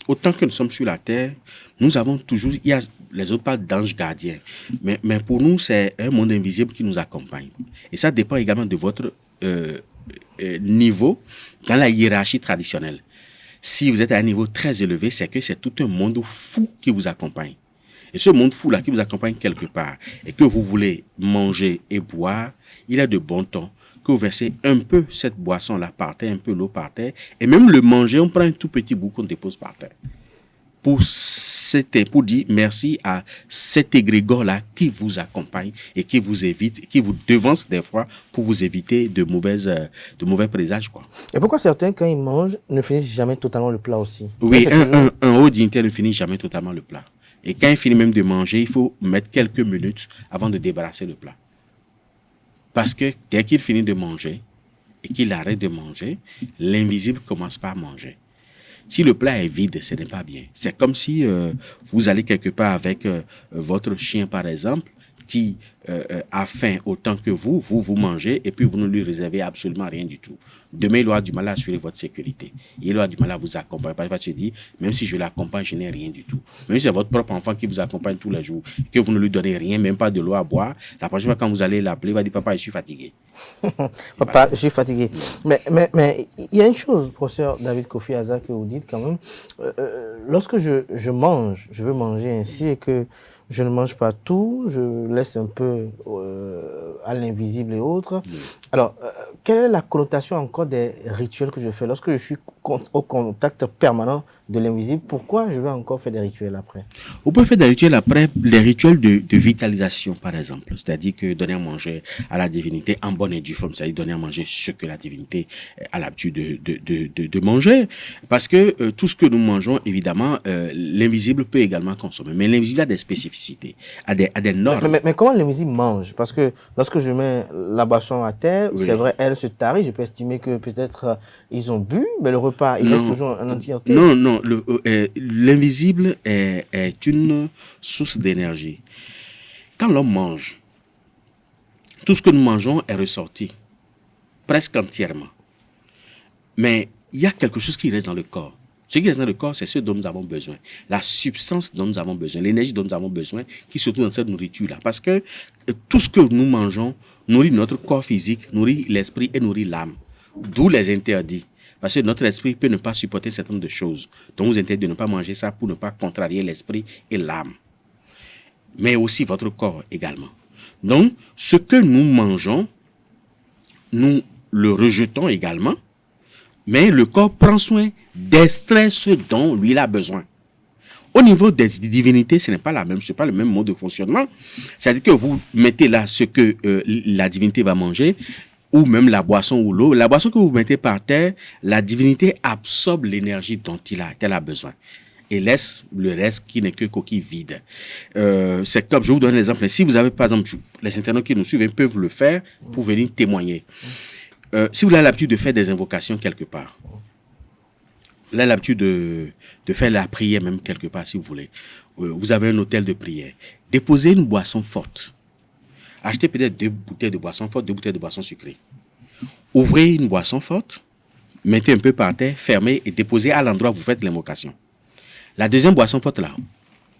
autant que nous sommes sur la terre, nous avons toujours, les autres parlent d'anges gardiens, mais pour nous, c'est un monde invisible qui nous accompagne. Et ça dépend également de votre niveau dans la hiérarchie traditionnelle. Si vous êtes à un niveau très élevé, c'est que c'est tout un monde fou qui vous accompagne. Et ce monde fou-là qui vous accompagne quelque part, et que vous voulez manger et boire, il est de bon ton que vous versez un peu cette boisson-là par terre, un peu l'eau par terre, et même le manger, on prend un tout petit bout qu'on dépose par terre. Pour dire merci à cet égrégore-là qui vous accompagne et qui vous évite, qui vous devance des fois pour vous éviter de mauvais présages, quoi. Et pourquoi certains, quand ils mangent, ne finissent jamais totalement le plat aussi? Oui, un haut dignitaire ne finit jamais totalement le plat. Et quand il finit même de manger, il faut mettre quelques minutes avant de débarrasser le plat. Parce que dès qu'il finit de manger et qu'il arrête de manger, l'invisible commence par manger. Si le plat est vide, ce n'est pas bien. C'est comme si vous allez quelque part avec votre chien, par exemple, qui a faim autant que vous mangez et puis vous ne lui réservez absolument rien du tout. Demain, il aura du mal à assurer votre sécurité. Il aura du mal à vous accompagner. Parce qu'il va se dire, même si je l'accompagne, je n'ai rien du tout. Même si c'est votre propre enfant qui vous accompagne tous les jours, que vous ne lui donnez rien, même pas de l'eau à boire, la prochaine fois quand vous allez l'appeler, il va dire, papa, je suis fatigué. Papa, je suis fatigué. Mais il y a une chose, professeur David Kofi Azar, que vous dites quand même. Lorsque je mange, je veux manger ainsi et que je ne mange pas tout, je laisse un peu à l'invisible et autres. Alors, quelle est la connotation encore des rituels que je fais lorsque je suis au contact permanent de l'invisible? Pourquoi je vais encore faire des rituels après? On peut faire des rituels après, les rituels de vitalisation, par exemple. C'est-à-dire que donner à manger à la divinité en bonne et due forme, c'est-à-dire donner à manger ce que la divinité a l'habitude de manger. Parce que tout ce que nous mangeons, évidemment, l'invisible peut également consommer. Mais l'invisible a des spécificités, a des normes. Mais comment l'invisible mange? Parce que lorsque je mets la boisson à terre, c'est vrai, elle se tarit. Je peux estimer que peut-être ils ont bu, mais le repas, il reste toujours en entièreté. Non. L'invisible est une source d'énergie. Quand l'homme mange, tout ce que nous mangeons est ressorti, presque entièrement. Mais il y a quelque chose qui reste dans le corps. Ce qui reste dans le corps, c'est ce dont nous avons besoin. La substance dont nous avons besoin, l'énergie dont nous avons besoin, qui se trouve dans cette nourriture-là. Parce que tout ce que nous mangeons nourrit notre corps physique, nourrit l'esprit et nourrit l'âme. D'où les interdits. Parce que notre esprit peut ne pas supporter un certain nombre de choses. Donc, vous interdit de ne pas manger ça pour ne pas contrarier l'esprit et l'âme. Mais aussi votre corps également. Donc, ce que nous mangeons, nous le rejetons également. Mais le corps prend soin d'extraire ce dont lui il a besoin. Au niveau des divinités, ce n'est pas le même mode de fonctionnement. C'est-à-dire que vous mettez là ce que la divinité va manger, ou même la boisson ou l'eau. La boisson que vous mettez par terre, la divinité absorbe l'énergie dont elle a besoin et laisse le reste qui n'est que coquille vide. C'est comme, je vous donne l'exemple. Si vous avez, par exemple, les internautes qui nous suivent peuvent le faire pour venir témoigner. Si vous avez l'habitude de faire des invocations quelque part, vous avez l'habitude de faire la prière même quelque part, si vous voulez. Vous avez un hôtel de prière. Déposez une boisson forte. Achetez peut-être 2 bouteilles de boisson forte, 2 bouteilles de boisson sucrée. Ouvrez une boisson forte, mettez un peu par terre, fermez et déposez à l'endroit où vous faites l'invocation. La deuxième boisson forte là,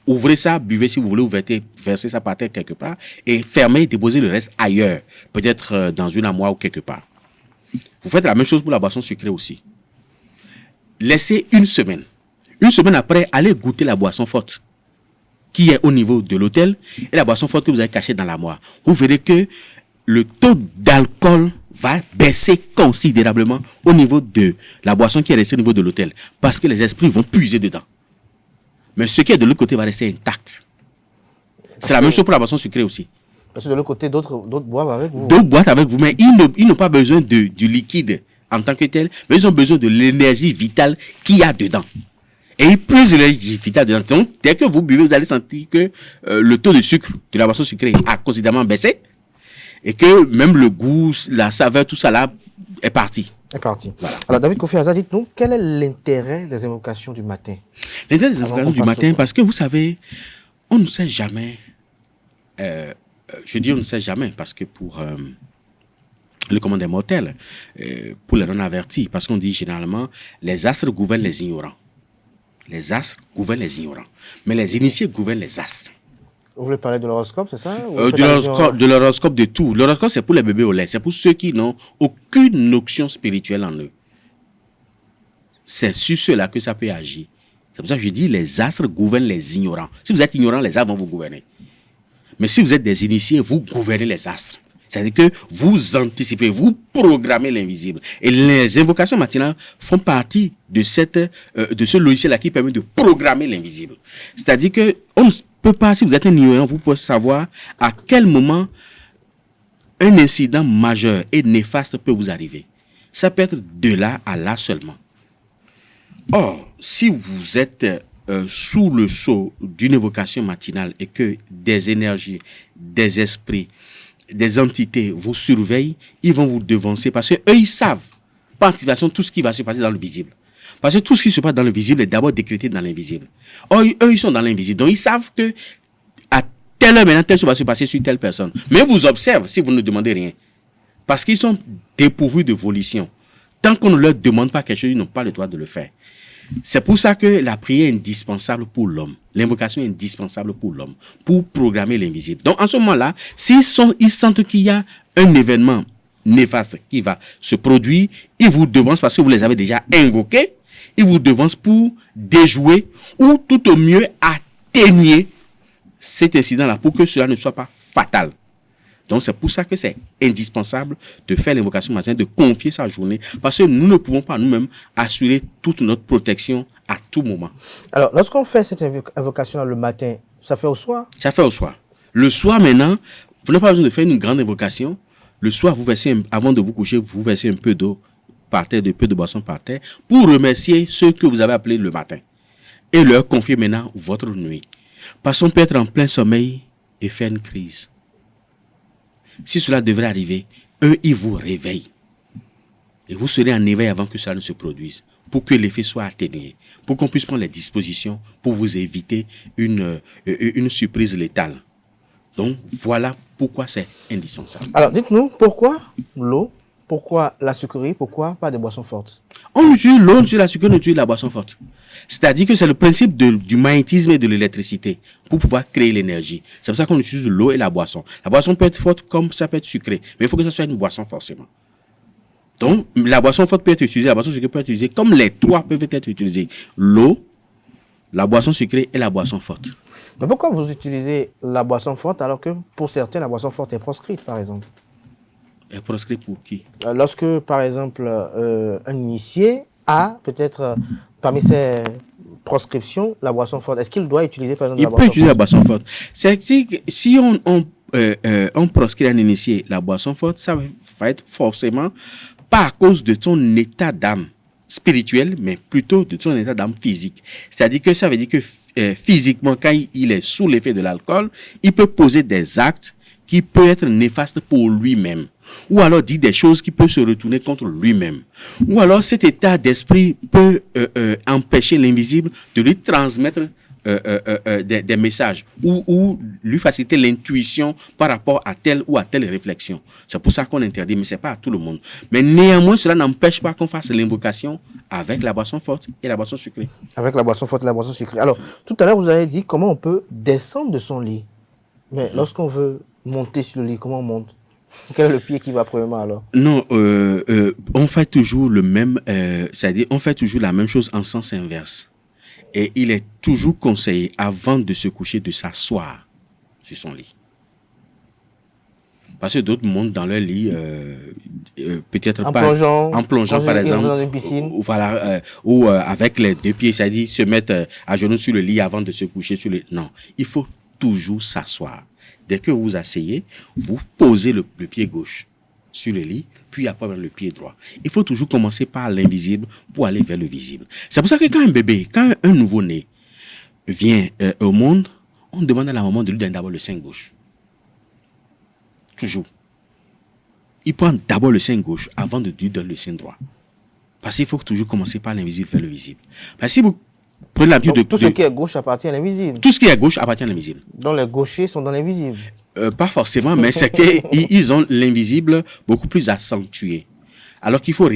ouvrez ça, buvez si vous voulez, ou versez ça par terre quelque part et fermez et déposez le reste ailleurs, peut-être dans une armoire ou quelque part. Vous faites la même chose pour la boisson sucrée aussi. Laissez une semaine. Une semaine après, allez goûter la boisson forte qui est au niveau de l'hôtel et la boisson forte que vous avez cachée dans l'armoire. Vous verrez que le taux d'alcool va baisser considérablement au niveau de la boisson qui est restée au niveau de l'hôtel. Parce que les esprits vont puiser dedans. Mais ce qui est de l'autre côté va rester intact. C'est la même chose pour la boisson sucrée aussi. Parce que de l'autre côté, d'autres boivent avec vous. D'autres boivent avec vous, mais ils n'ont pas besoin du liquide en tant que tel, mais ils ont besoin de l'énergie vitale qu'il y a dedans. Et ils puisent l'énergie vitale dedans. Donc, dès que vous buvez, vous allez sentir que le taux de sucre de la boisson sucrée a considérablement baissé. Et que même le goût, la saveur, tout ça là est parti. Est parti. Voilà. Alors, David Kofi Azar, dites-nous, quel est l'intérêt des invocations du matin? L'intérêt des invocations du matin, parce que vous savez, on ne sait jamais. Je dis on ne sait jamais, parce que pour le commandant mortel, pour les non-avertis, parce qu'on dit généralement, les astres gouvernent les ignorants. Les astres gouvernent les ignorants. Mais les initiés gouvernent les astres. Vous voulez parler de l'horoscope, c'est ça? De l'horoscope, de tout. L'horoscope, c'est pour les bébés au lait. C'est pour ceux qui n'ont aucune notion spirituelle en eux. C'est sur ceux-là que ça peut agir. C'est pour ça que je dis, les astres gouvernent les ignorants. Si vous êtes ignorant, les astres vont vous gouverner. Mais si vous êtes des initiés, vous gouvernez les astres. C'est-à-dire que vous anticipez, vous programmez l'invisible. Et les invocations matinales font partie de ce logiciel-là qui permet de programmer l'invisible. C'est-à-dire que on ne peut pas, si vous êtes un ignorant, vous pouvez savoir à quel moment un incident majeur et néfaste peut vous arriver. Ça peut être de là à là seulement. Or, si vous êtes sous le sceau d'une évocation matinale et que des énergies, des esprits, des entités vous surveillent, ils vont vous devancer parce qu'eux, ils savent par anticipation tout ce qui va se passer dans le visible. Parce que tout ce qui se passe dans le visible est d'abord décrété dans l'invisible. Or, eux, ils sont dans l'invisible. Donc, ils savent que à telle heure maintenant, telle chose va se passer sur telle personne. Mais ils vous observent si vous ne demandez rien. Parce qu'ils sont dépourvus de volition. Tant qu'on ne leur demande pas quelque chose, ils n'ont pas le droit de le faire. C'est pour ça que la prière est indispensable pour l'homme. L'invocation est indispensable pour l'homme, pour programmer l'invisible. Donc, en ce moment-là, s'ils sentent qu'il y a un événement néfaste qui va se produire, ils vous devancent parce que vous les avez déjà invoqués, ils vous devancent pour déjouer ou tout au mieux atténuer cet incident-là pour que cela ne soit pas fatal. Donc, c'est pour ça que c'est indispensable de faire l'invocation matin, de confier sa journée, parce que nous ne pouvons pas nous-mêmes assurer toute notre protection à tout moment. Alors, lorsqu'on fait cette invocation le matin, ça fait au soir? Ça fait au soir. Le soir, maintenant, vous n'avez pas besoin de faire une grande invocation. Le soir, vous versez, avant de vous coucher, vous versez un peu d'eau par terre, un peu de boisson par terre, pour remercier ceux que vous avez appelés le matin. Et leur confier maintenant votre nuit. Parce qu'on peut être en plein sommeil et faire une crise. Si cela devrait arriver, eux, ils vous réveillent. Et vous serez en éveil avant que cela ne se produise, pour que l'effet soit atténué, pour qu'on puisse prendre les dispositions pour vous éviter une surprise létale. Donc, voilà pourquoi c'est indispensable. Alors, dites-nous, pourquoi l'eau? Pourquoi la sucrerie? Pourquoi pas des boissons fortes? On utilise l'eau, on utilise la sucrerie, on utilise la boisson forte. C'est-à-dire que c'est le principe du magnétisme et de l'électricité pour pouvoir créer l'énergie. C'est pour ça qu'on utilise l'eau et la boisson. La boisson peut être forte comme ça peut être sucrée, mais il faut que ça soit une boisson forcément. Donc, la boisson forte peut être utilisée, la boisson sucrée peut être utilisée, comme les trois peuvent être utilisés. L'eau, la boisson sucrée et la boisson forte. Mais pourquoi vous utilisez la boisson forte alors que pour certains, la boisson forte est proscrite, par exemple? Est proscrite pour qui? Lorsque, par exemple, un initié a peut-être parmi ses proscriptions la boisson forte, est-ce qu'il doit utiliser, par exemple, la boisson forte? Il peut utiliser la boisson forte. C'est-à-dire que si on proscrit un initié la boisson forte, ça va être forcément pas à cause de son état d'âme spirituel, mais plutôt de son état d'âme physique. C'est-à-dire que ça veut dire que physiquement, quand il est sous l'effet de l'alcool, il peut poser des actes qui peuvent être néfastes pour lui-même. Ou alors dire des choses qui peuvent se retourner contre lui-même. Ou alors cet état d'esprit peut empêcher l'invisible de lui transmettre des messages ou lui faciliter l'intuition par rapport à telle ou à telle réflexion. C'est pour ça qu'on interdit, mais ce n'est pas à tout le monde. Mais néanmoins, cela n'empêche pas qu'on fasse l'invocation avec la boisson forte et la boisson sucrée. Avec la boisson forte et la boisson sucrée. Alors, tout à l'heure, vous avez dit comment on peut descendre de son lit. Mais lorsqu'on veut monter sur le lit, comment on monte? Quel est le pied qui va premièrement alors? Non, on fait toujours le même, c'est-à-dire on fait toujours la même chose en sens inverse. Et il est toujours conseillé, avant de se coucher, de s'asseoir sur son lit. Parce que d'autres montent dans leur lit, peut-être En pas plongeant par exemple, dans une piscine. ou avec les deux pieds, c'est-à-dire se mettre à genoux sur le lit avant de se coucher sur le... Non, il faut toujours s'asseoir. Dès que vous vous asseyez, vous posez le pied gauche sur le lit, puis après le pied droit. Il faut toujours commencer par l'invisible pour aller vers le visible. C'est pour ça que quand un nouveau-né vient au monde, on demande à la maman de lui donner d'abord le sein gauche. Toujours. Il prend d'abord le sein gauche avant de lui donner le sein droit. Parce qu'il faut toujours commencer par l'invisible vers le visible. Parce que si vous prenez l'habitude de... Tout ce qui est gauche appartient à l'invisible. Tout ce qui est gauche appartient à l'invisible. Donc les gauchers sont dans l'invisible. Pas forcément, mais c'est qu'ils ont l'invisible beaucoup plus accentué. Alors qu'il faut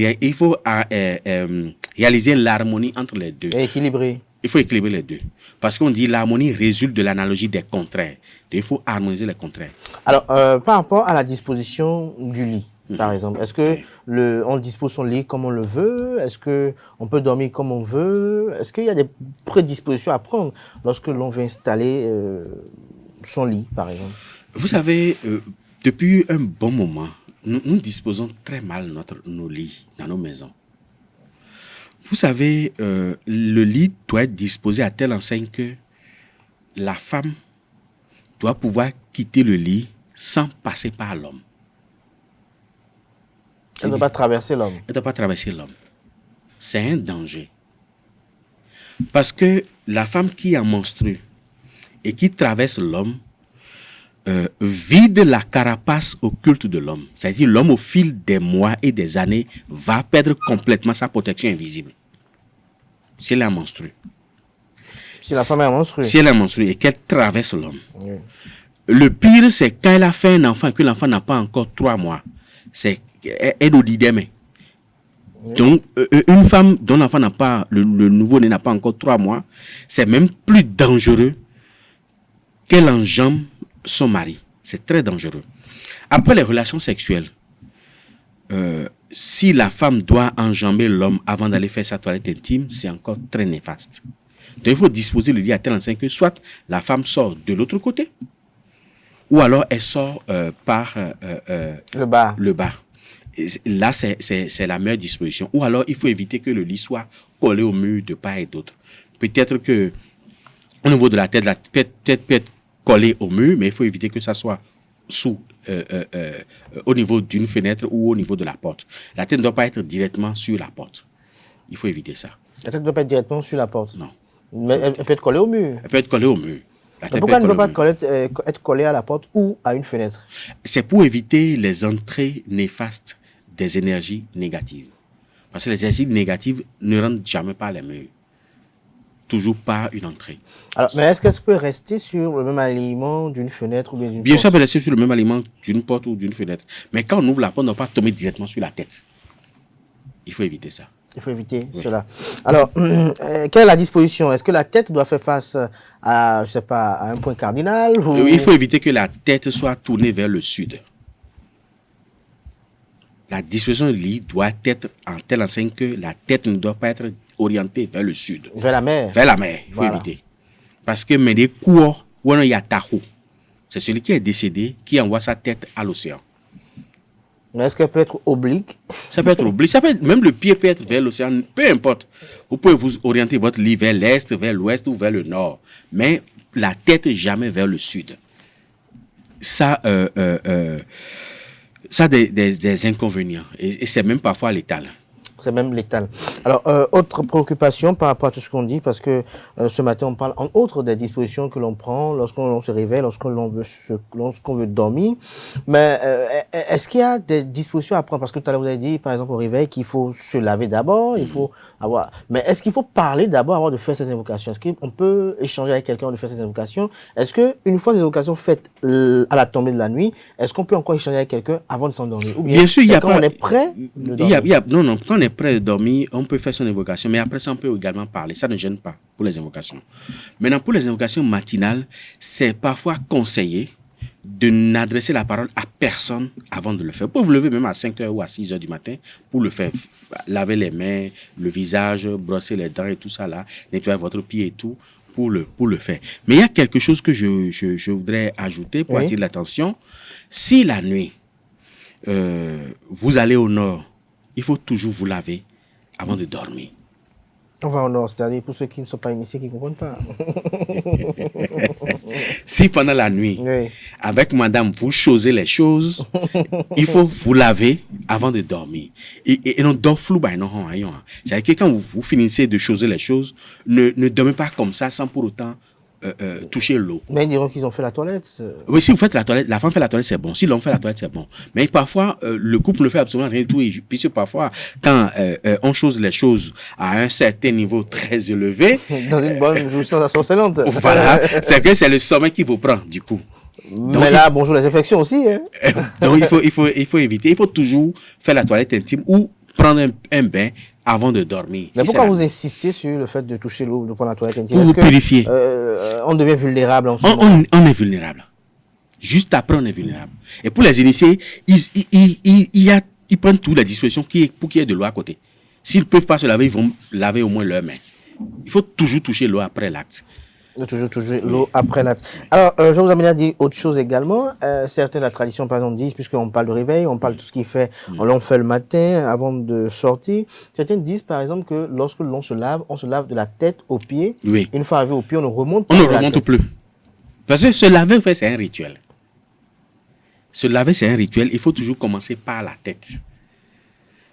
réaliser l'harmonie entre les deux. Et équilibrer. Il faut équilibrer les deux. Parce qu'on dit l'harmonie résulte de l'analogie des contraires. Donc, il faut harmoniser les contraires. Alors, par rapport à la disposition du lit, par exemple, est-ce que on dispose son lit comme on le veut? Est-ce qu'on peut dormir comme on veut? Est-ce qu'il y a des prédispositions à prendre lorsque l'on veut installer son lit, par exemple? Vous savez, depuis un bon moment, nous disposons très mal nos lits dans nos maisons. Vous savez, le lit doit être disposé à telle enseigne que la femme doit pouvoir quitter le lit sans passer par l'homme. Elle ne doit pas traverser l'homme. Elle ne doit pas traverser l'homme. C'est un danger. Parce que la femme qui est menstruée et qui traverse l'homme vide la carapace occulte de l'homme. C'est-à-dire l'homme au fil des mois et des années va perdre complètement sa protection invisible. Si elle est menstruée. Si la femme est menstruée. Si elle est menstruée et qu'elle traverse l'homme. Oui. Le pire, c'est quand elle a fait un enfant et que l'enfant n'a pas encore 3 mois. C'est elle au didème. Oui. Donc, une femme dont l'enfant n'a pas, le nouveau-né n'a pas encore 3 mois, c'est même plus dangereux qu'elle enjambe son mari. C'est très dangereux. Après les relations sexuelles, si la femme doit enjamber l'homme avant d'aller faire sa toilette intime, c'est encore très néfaste. Donc il faut disposer le lit à telle enseigne que soit la femme sort de l'autre côté, ou alors elle sort par le bas. Et là, c'est la meilleure disposition. Ou alors, il faut éviter que le lit soit collé au mur de part et d'autre. Peut-être que au niveau de la tête peut être collé au mur, mais il faut éviter que ça soit au niveau d'une fenêtre ou au niveau de la porte. La tête ne doit pas être directement sur la porte. Il faut éviter ça. La tête ne doit pas être directement sur la porte? Non. Mais elle peut être collée au mur? Elle peut être collée au mur. Pourquoi elle ne peut pas être collée à la porte ou à une fenêtre? C'est pour éviter les entrées néfastes des énergies négatives. Parce que les énergies négatives ne rentrent jamais par les murs. Toujours par une entrée. Alors, mais est-ce qu'elle peut rester sur le même alignement d'une fenêtre ou bien d'une porte? Bien sûr, elle peut rester sur le même alignement d'une porte ou d'une fenêtre. Mais quand on ouvre la porte, on ne doit pas tomber directement sur la tête. Il faut éviter ça. Il faut éviter cela. Alors, quelle est la disposition? Est-ce que la tête doit faire face à, je sais pas, à un point cardinal ou... Il faut éviter que la tête soit tournée vers le sud. La disposition du lit doit être en telle enseigne que la tête ne doit pas être orientée vers le sud. Vers la mer. Vers la mer, il faut éviter. Parce que mais des coups, où il y a Tahoe, c'est celui qui est décédé qui envoie sa tête à l'océan. Mais est-ce qu'elle peut être oblique? Ça peut être oblique. Même le pied peut être vers l'océan, peu importe. Vous pouvez vous orienter votre lit vers l'est, vers l'ouest ou vers le nord. Mais la tête jamais vers le sud. Ça a des inconvénients. Et c'est même parfois létal. C'est même létal. Alors, autre préoccupation par rapport à tout ce qu'on dit, parce que ce matin, on parle en outre des dispositions que l'on prend lorsqu'on se réveille, lorsqu'on veut dormir. Mais est-ce qu'il y a des dispositions à prendre? Parce que tout à l'heure, vous avez dit, par exemple, au réveil, qu'il faut se laver d'abord, il faut avoir... Mais est-ce qu'il faut parler d'abord avant de faire ces invocations? Est-ce qu'on peut échanger avec quelqu'un avant de faire ces invocations? Est-ce qu'une fois ces invocations faites à la tombée de la nuit, est-ce qu'on peut encore échanger avec quelqu'un avant de s'endormir? Ou bien sûr, quand on est prêt de dormir? Non, quand on est prêt de dormir, on peut faire son invocation, mais après ça, on peut également parler. Ça ne gêne pas pour les invocations. Maintenant, pour les invocations matinales, c'est parfois conseillé de n'adresser la parole à personne avant de le faire. Vous pouvez vous lever même à 5h ou à 6h du matin pour le faire. Laver les mains, le visage, brosser les dents et tout ça là, nettoyer votre pied et tout. pour le faire. Mais il y a quelque chose que je voudrais ajouter pour attirer l'attention. Si la nuit, vous allez au nord, il faut toujours vous laver avant de dormir. On va au nord, c'est-à-dire pour ceux qui ne sont pas initiés, qui ne comprennent pas. Si pendant la nuit, avec madame, vous chosez les choses, il faut vous laver avant de dormir. Et non, dort flou, c'est-à-dire que quand vous finissez de choser les choses, ne dormez pas comme ça sans pour autant toucher l'eau. Mais ils diront qu'ils ont fait la toilette. Oui, si vous faites la toilette, la femme fait la toilette, c'est bon. Si l'homme fait la toilette, c'est bon. Mais parfois, le couple ne fait absolument rien du tout. Et puisque parfois, quand on chose les choses à un certain niveau très élevé... Dans une bonne jouissance excellente. Voilà, c'est que c'est le sommeil qui vous prend, du coup. Donc, mais là, bonjour les infections aussi. Hein. Donc, il faut éviter. Il faut toujours faire la toilette intime ou prendre un bain avant de dormir. Mais pourquoi vous insistez sur le fait de toucher l'eau, de prendre la toilette intime? Pour vous purifier. On devient vulnérable en ce moment. On est vulnérable. Juste après, on est vulnérable. Et pour les initiés, ils prennent toutes les dispositions pour qu'il y ait de l'eau à côté. S'ils ne peuvent pas se laver, ils vont laver au moins leurs mains. Il faut toujours toucher l'eau après l'acte. Toujours l'eau après l'acte. Alors, je vais vous amener à dire autre chose également. Certaines de la tradition, par exemple, disent, puisqu'on parle de réveil, on parle de tout ce qui fait, on fait le matin avant de sortir. Certaines disent, par exemple, que lorsque l'on se lave, on se lave de la tête aux pieds. Oui. Une fois arrivé aux pieds, on ne remonte pas. On ne remonte plus. Parce que se laver, en fait, c'est un rituel. Se laver, c'est un rituel. Il faut toujours commencer par la tête.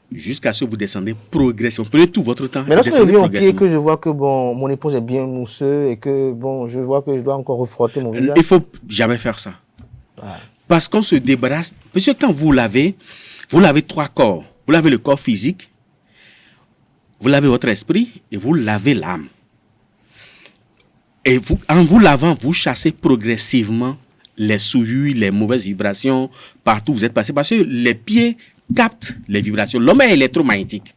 Jusqu'à ce que vous descendez progressivement. Prenez tout votre temps. Mais lorsque je viens au pied, que je vois que mon épouse est bien mousseux et que je vois que je dois encore refrotter mon visage. Il ne faut jamais faire ça. Parce qu'on se débarrasse. Parce que quand vous lavez 3 corps. Vous lavez le corps physique, vous lavez votre esprit et vous lavez l'âme. Et en vous lavant, vous chassez progressivement les souillures, les mauvaises vibrations partout où vous êtes passé. Parce que les pieds capte les vibrations. L'homme est électromagnétique.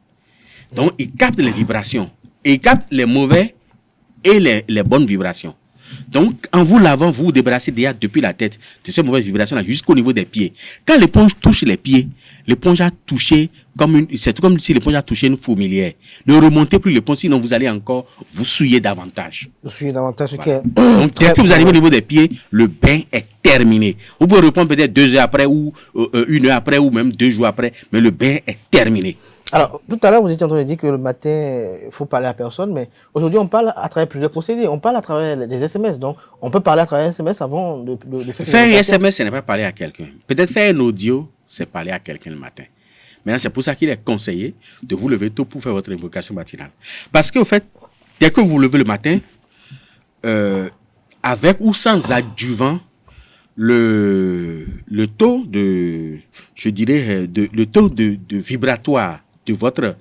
Donc, il capte les vibrations. Et il capte les mauvais et les bonnes vibrations. Donc, en vous lavant, vous vous débarrassez déjà depuis la tête de ces mauvaises vibrations-là jusqu'au niveau des pieds. Quand l'éponge touche les pieds, l'éponge a touché c'est comme si l'éponge a touché une fourmilière. Ne remontez plus l'éponge, sinon vous allez encore vous souiller davantage. Vous souillez davantage, voilà. Donc, dès que vous arrivez au niveau des pieds, le bain est terminé. Vous pouvez reprendre peut-être 2 heures après, ou 1 heure après, ou même 2 jours après, mais le bain est terminé. Alors, tout à l'heure, vous étiez en train de dire que le matin, il faut parler à personne, mais aujourd'hui, on parle à travers plusieurs procédés. On parle à travers des SMS, donc on peut parler à travers un SMS avant de faire un SMS, ce n'est pas parler à quelqu'un. Peut-être faire un audio, c'est parler à quelqu'un le matin. Maintenant, c'est pour ça qu'il est conseillé de vous lever tôt pour faire votre invocation matinale. Parce qu'au fait, dès que vous vous levez le matin, avec ou sans adjuvant, le taux de, je dirais, le taux de vibratoire de votre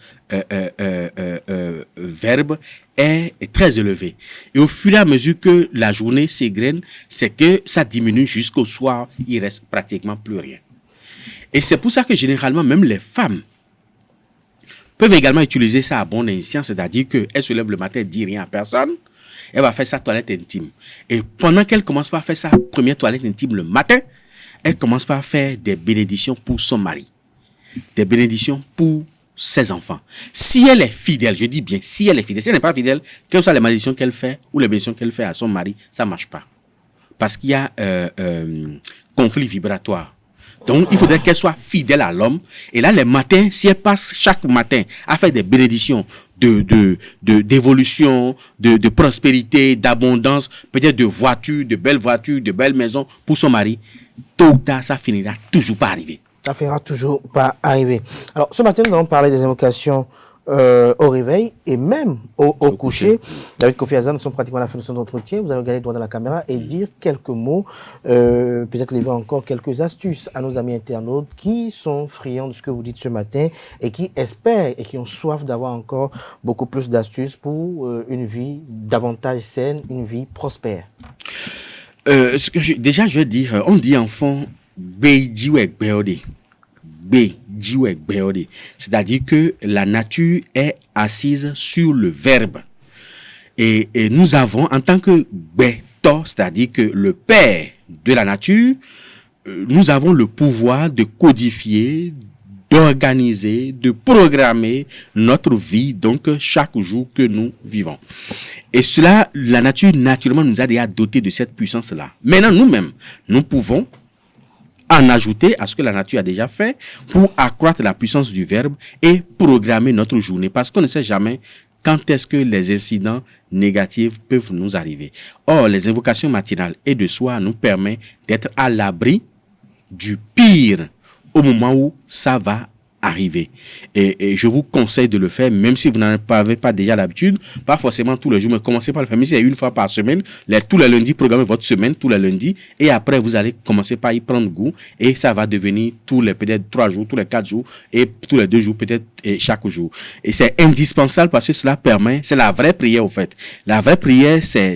verbe est très élevé. Et au fur et à mesure que la journée s'égrène, c'est que ça diminue jusqu'au soir, il reste pratiquement plus rien. Et c'est pour ça que généralement, même les femmes peuvent également utiliser ça à bon escient, c'est-à-dire qu'elle se lève le matin, elle ne dit rien à personne, elle va faire sa toilette intime. Et pendant qu'elle commence par faire sa première toilette intime le matin, elle commence par faire des bénédictions pour son mari, des bénédictions pour ses enfants. Si elle est fidèle, je dis bien, si elle est fidèle, si elle n'est pas fidèle, quelles soient les malédictions qu'elle fait ou les bénédictions qu'elle fait à son mari, ça ne marche pas. Parce qu'il y a conflit vibratoire. Donc, il faudrait qu'elle soit fidèle à l'homme. Et là, les matins, si elle passe chaque matin à faire des bénédictions d'évolution, de prospérité, d'abondance, peut-être de voitures, de belles maisons pour son mari, tôt ou tard, ça finira toujours par arriver. Ça finira toujours par arriver. Alors, ce matin, nous allons parler des invocations au réveil et même au coucher. David Kofi Azan, nous sommes pratiquement à la fin de son entretien. Vous allez regarder droit dans la caméra et dire quelques mots, peut-être livrer encore quelques astuces à nos amis internautes qui sont friands de ce que vous dites ce matin et qui espèrent et qui ont soif d'avoir encore beaucoup plus d'astuces pour une vie davantage saine, une vie prospère. Déjà, je veux dire, on dit enfant, c'est-à-dire que la nature est assise sur le verbe. Et nous avons, en tant que Beto, c'est-à-dire que le père de la nature, nous avons le pouvoir de codifier, d'organiser, de programmer notre vie, donc chaque jour que nous vivons. Et cela, la nature, naturellement, nous a déjà dotés de cette puissance-là. Maintenant, nous-mêmes, nous pouvons en ajouter à ce que la nature a déjà fait pour accroître la puissance du verbe et programmer notre journée. Parce qu'on ne sait jamais quand est-ce que les incidents négatifs peuvent nous arriver. Or, les invocations matinales et de soir nous permettent d'être à l'abri du pire au moment où ça va arriver. Et je vous conseille de le faire, même si vous n'en avez pas déjà l'habitude, pas forcément tous les jours, mais commencez par le faire. Mais si c'est une fois par semaine, tous les lundis, programmez votre semaine, tous les lundis, et après vous allez commencer par y prendre goût, et ça va devenir tous les peut-être 3 jours, tous les 4 jours, et tous les 2 jours, peut-être chaque jour. Et c'est indispensable parce que cela permet, c'est la vraie prière au fait. La vraie prière, c'est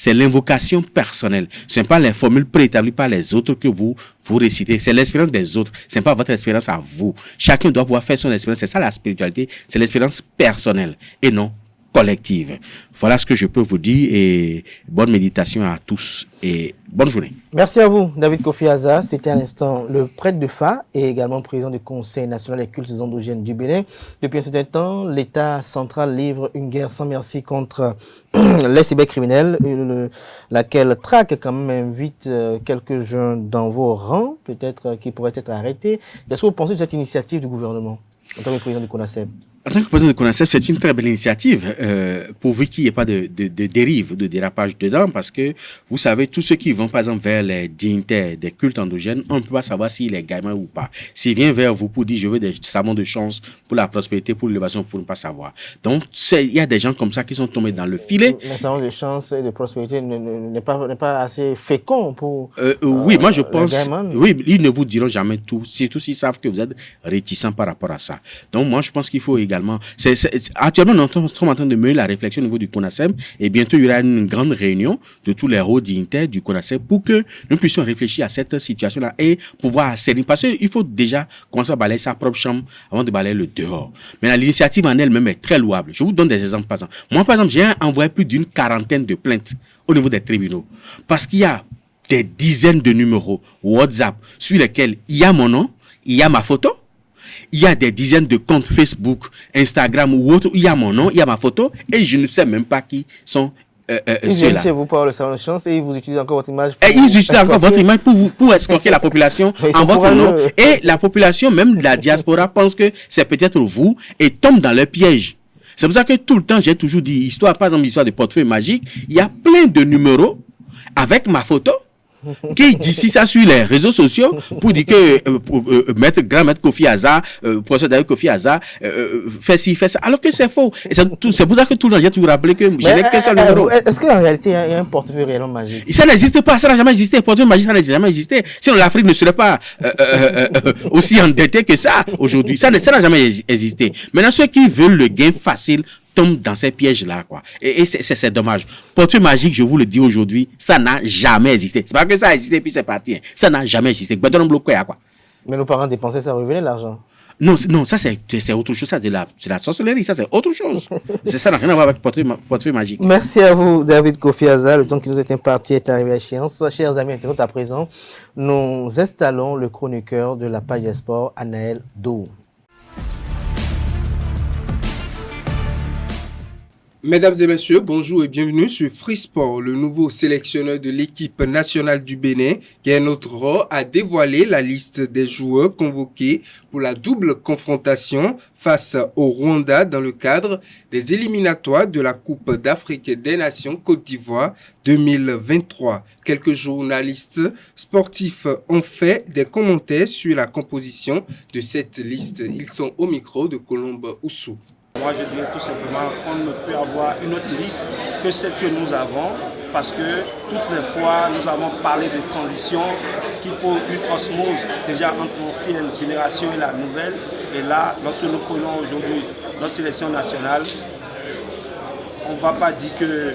l'invocation personnelle. Ce n'est pas les formules préétablies par les autres que vous récitez, c'est l'expérience des autres, ce n'est pas votre expérience à vous. Chacun doit pouvoir faire son expérience, c'est ça la spiritualité, c'est l'expérience personnelle et non collective. Voilà ce que je peux vous dire et bonne méditation à tous et bonne journée. Merci à vous, David Kofi Aza. C'était à l'instant le prêtre de Fa et également président du Conseil national des cultes endogènes du Bénin. Depuis un certain temps, l'État central livre une guerre sans merci contre les cybercriminels, laquelle traque quand même vite quelques jeunes dans vos rangs, peut-être qui pourraient être arrêtés. Qu'est-ce que vous pensez de cette initiative du gouvernement en tant que président du CONASEB? En tant que président de CONASEB, c'est une très belle initiative, pourvu qu'il n'y ait pas de dérive, de dérapage dedans, parce que, vous savez, tous ceux qui vont, par exemple, vers les dignitaires des cultes endogènes, on ne peut pas savoir s'il est gamin ou pas. S'il vient vers vous pour dire, je veux des savons de chance pour la prospérité, pour l'élévation, pour ne pas savoir. Donc, il y a des gens comme ça qui sont tombés dans le filet. Les savons de chance et de prospérité n'est pas assez fécond pour... oui, moi je pense... Oui, ils ne vous diront jamais tout, surtout s'ils savent que vous êtes réticent par rapport à ça. Donc, moi, je pense qu'il faut également... Actuellement, nous sommes en train de mener la réflexion au niveau du CONASEB et bientôt, il y aura une grande réunion de tous les hauts dignitaires du CONASEB pour que nous puissions réfléchir à cette situation-là et pouvoir assainir. Parce qu'il faut déjà commencer à balayer sa propre chambre avant de balayer le dehors. Mais l'initiative en elle-même est très louable. Je vous donne des exemples. Par exemple. Moi, par exemple, j'ai envoyé plus d'une quarantaine de plaintes au niveau des tribunaux. Parce qu'il y a des dizaines de numéros WhatsApp sur lesquels il y a mon nom, il y a ma photo. Il y a des dizaines de comptes Facebook, Instagram ou autre, il y a mon nom, il y a ma photo, et je ne sais même pas qui sont ils viennent chez vous par le salon de chance et ils vous utilisent encore votre image. Et ils utilisent encore votre image pour escroquer la population en votre nom. Et la population, même de la diaspora, pense que c'est peut-être vous et tombe dans le piège. C'est pour ça que tout le temps, j'ai toujours dit, par exemple, l'histoire de portefeuille magique, il y a plein de numéros avec ma photo. Qui dit ça sur les réseaux sociaux pour dire que grand maître Kofi Aza, professeur David Kofi Aza, fait ci, fait ça, alors que c'est faux. Et c'est pour ça que tout le temps j'ai toujours rappelé que je n'ai qu'un seul numéro. Est-ce qu'en réalité il y a un portefeuille réellement magique? Ça n'existe pas, ça n'a jamais existé. Portefeuille magique, ça n'a jamais existé. Sinon l'Afrique ne serait pas aussi endettée que ça aujourd'hui. Ça n'a jamais existé. Maintenant, ceux qui veulent le gain facile tombe dans ces pièges-là, quoi. Et c'est dommage. Portefeuille magique, je vous le dis aujourd'hui, ça n'a jamais existé. C'est pas que ça a existé puis c'est parti. Hein. Ça n'a jamais existé. Mais nos parents dépensaient, ça revenait l'argent. Non, ça c'est autre chose. Ça c'est la sorcellerie. Ça c'est autre chose. Ça n'a rien à voir avec portefeuille magique. Merci à vous, David Kofi Aza. Le temps qui nous est imparti est arrivé à échéance. Chers amis internautes, à présent, nous installons le chroniqueur de la page des sports, Anaël Dou. Mesdames et messieurs, bonjour et bienvenue sur Free Sport. Le nouveau sélectionneur de l'équipe nationale du Bénin, Gernot Rohr, a dévoilé la liste des joueurs convoqués pour la double confrontation face au Rwanda dans le cadre des éliminatoires de la Coupe d'Afrique des Nations Côte d'Ivoire 2023. Quelques journalistes sportifs ont fait des commentaires sur la composition de cette liste. Ils sont au micro de Colombe Oussou. Moi, je dirais tout simplement qu'on ne peut avoir une autre liste que celle que nous avons, parce que toutes les fois, nous avons parlé de transition, qu'il faut une osmose déjà entre l'ancienne génération et la nouvelle. Et là, lorsque nous prenons aujourd'hui notre sélection nationale, on ne va pas dire que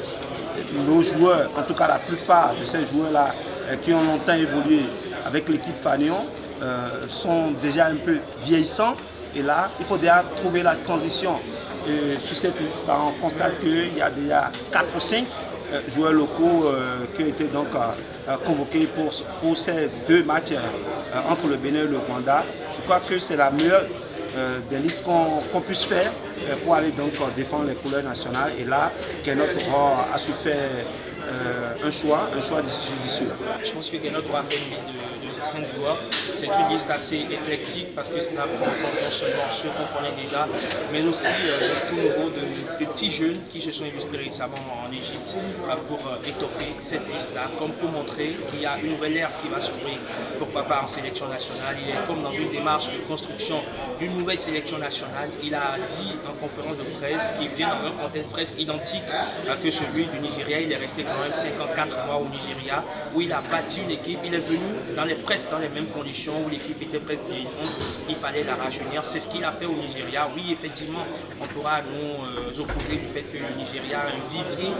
nos joueurs, en tout cas la plupart de ces joueurs-là, qui ont longtemps évolué avec l'équipe Fanion, sont déjà un peu vieillissants. Et là, il faut déjà trouver la transition. Et sur cette liste-là, on constate qu'il y a déjà 4 ou 5 joueurs locaux qui ont été donc convoqués pour ces 2 matchs entre le Bénin et le Rwanda. Je crois que c'est la meilleure des listes qu'on puisse faire pour aller donc défendre les couleurs nationales. Et là, Guénot a su faire un choix judicieux. Je pense que Guénot a fait une liste de 5 joueurs. C'est une liste assez éclectique parce que cela prend en compte non seulement ceux qu'on connaît déjà, mais aussi de tout nouveau de petits jeunes qui se sont illustrés récemment en Égypte pour étoffer cette liste-là, comme pour montrer qu'il y a une nouvelle ère qui va s'ouvrir, pourquoi pas en sélection nationale. Il est comme dans une démarche de construction d'une nouvelle sélection nationale. Il a dit en conférence de presse qu'il vient dans un contexte presque identique que celui du Nigeria. Il est resté quand même 54 mois au Nigeria où il a bâti une équipe. Il est venu presque dans les mêmes conditions où l'équipe était presque vieillissante. Il fallait la rajeunir. C'est ce qu'il a fait au Nigeria. Oui, effectivement, on pourra nous opposer du fait que le Nigeria a un vivier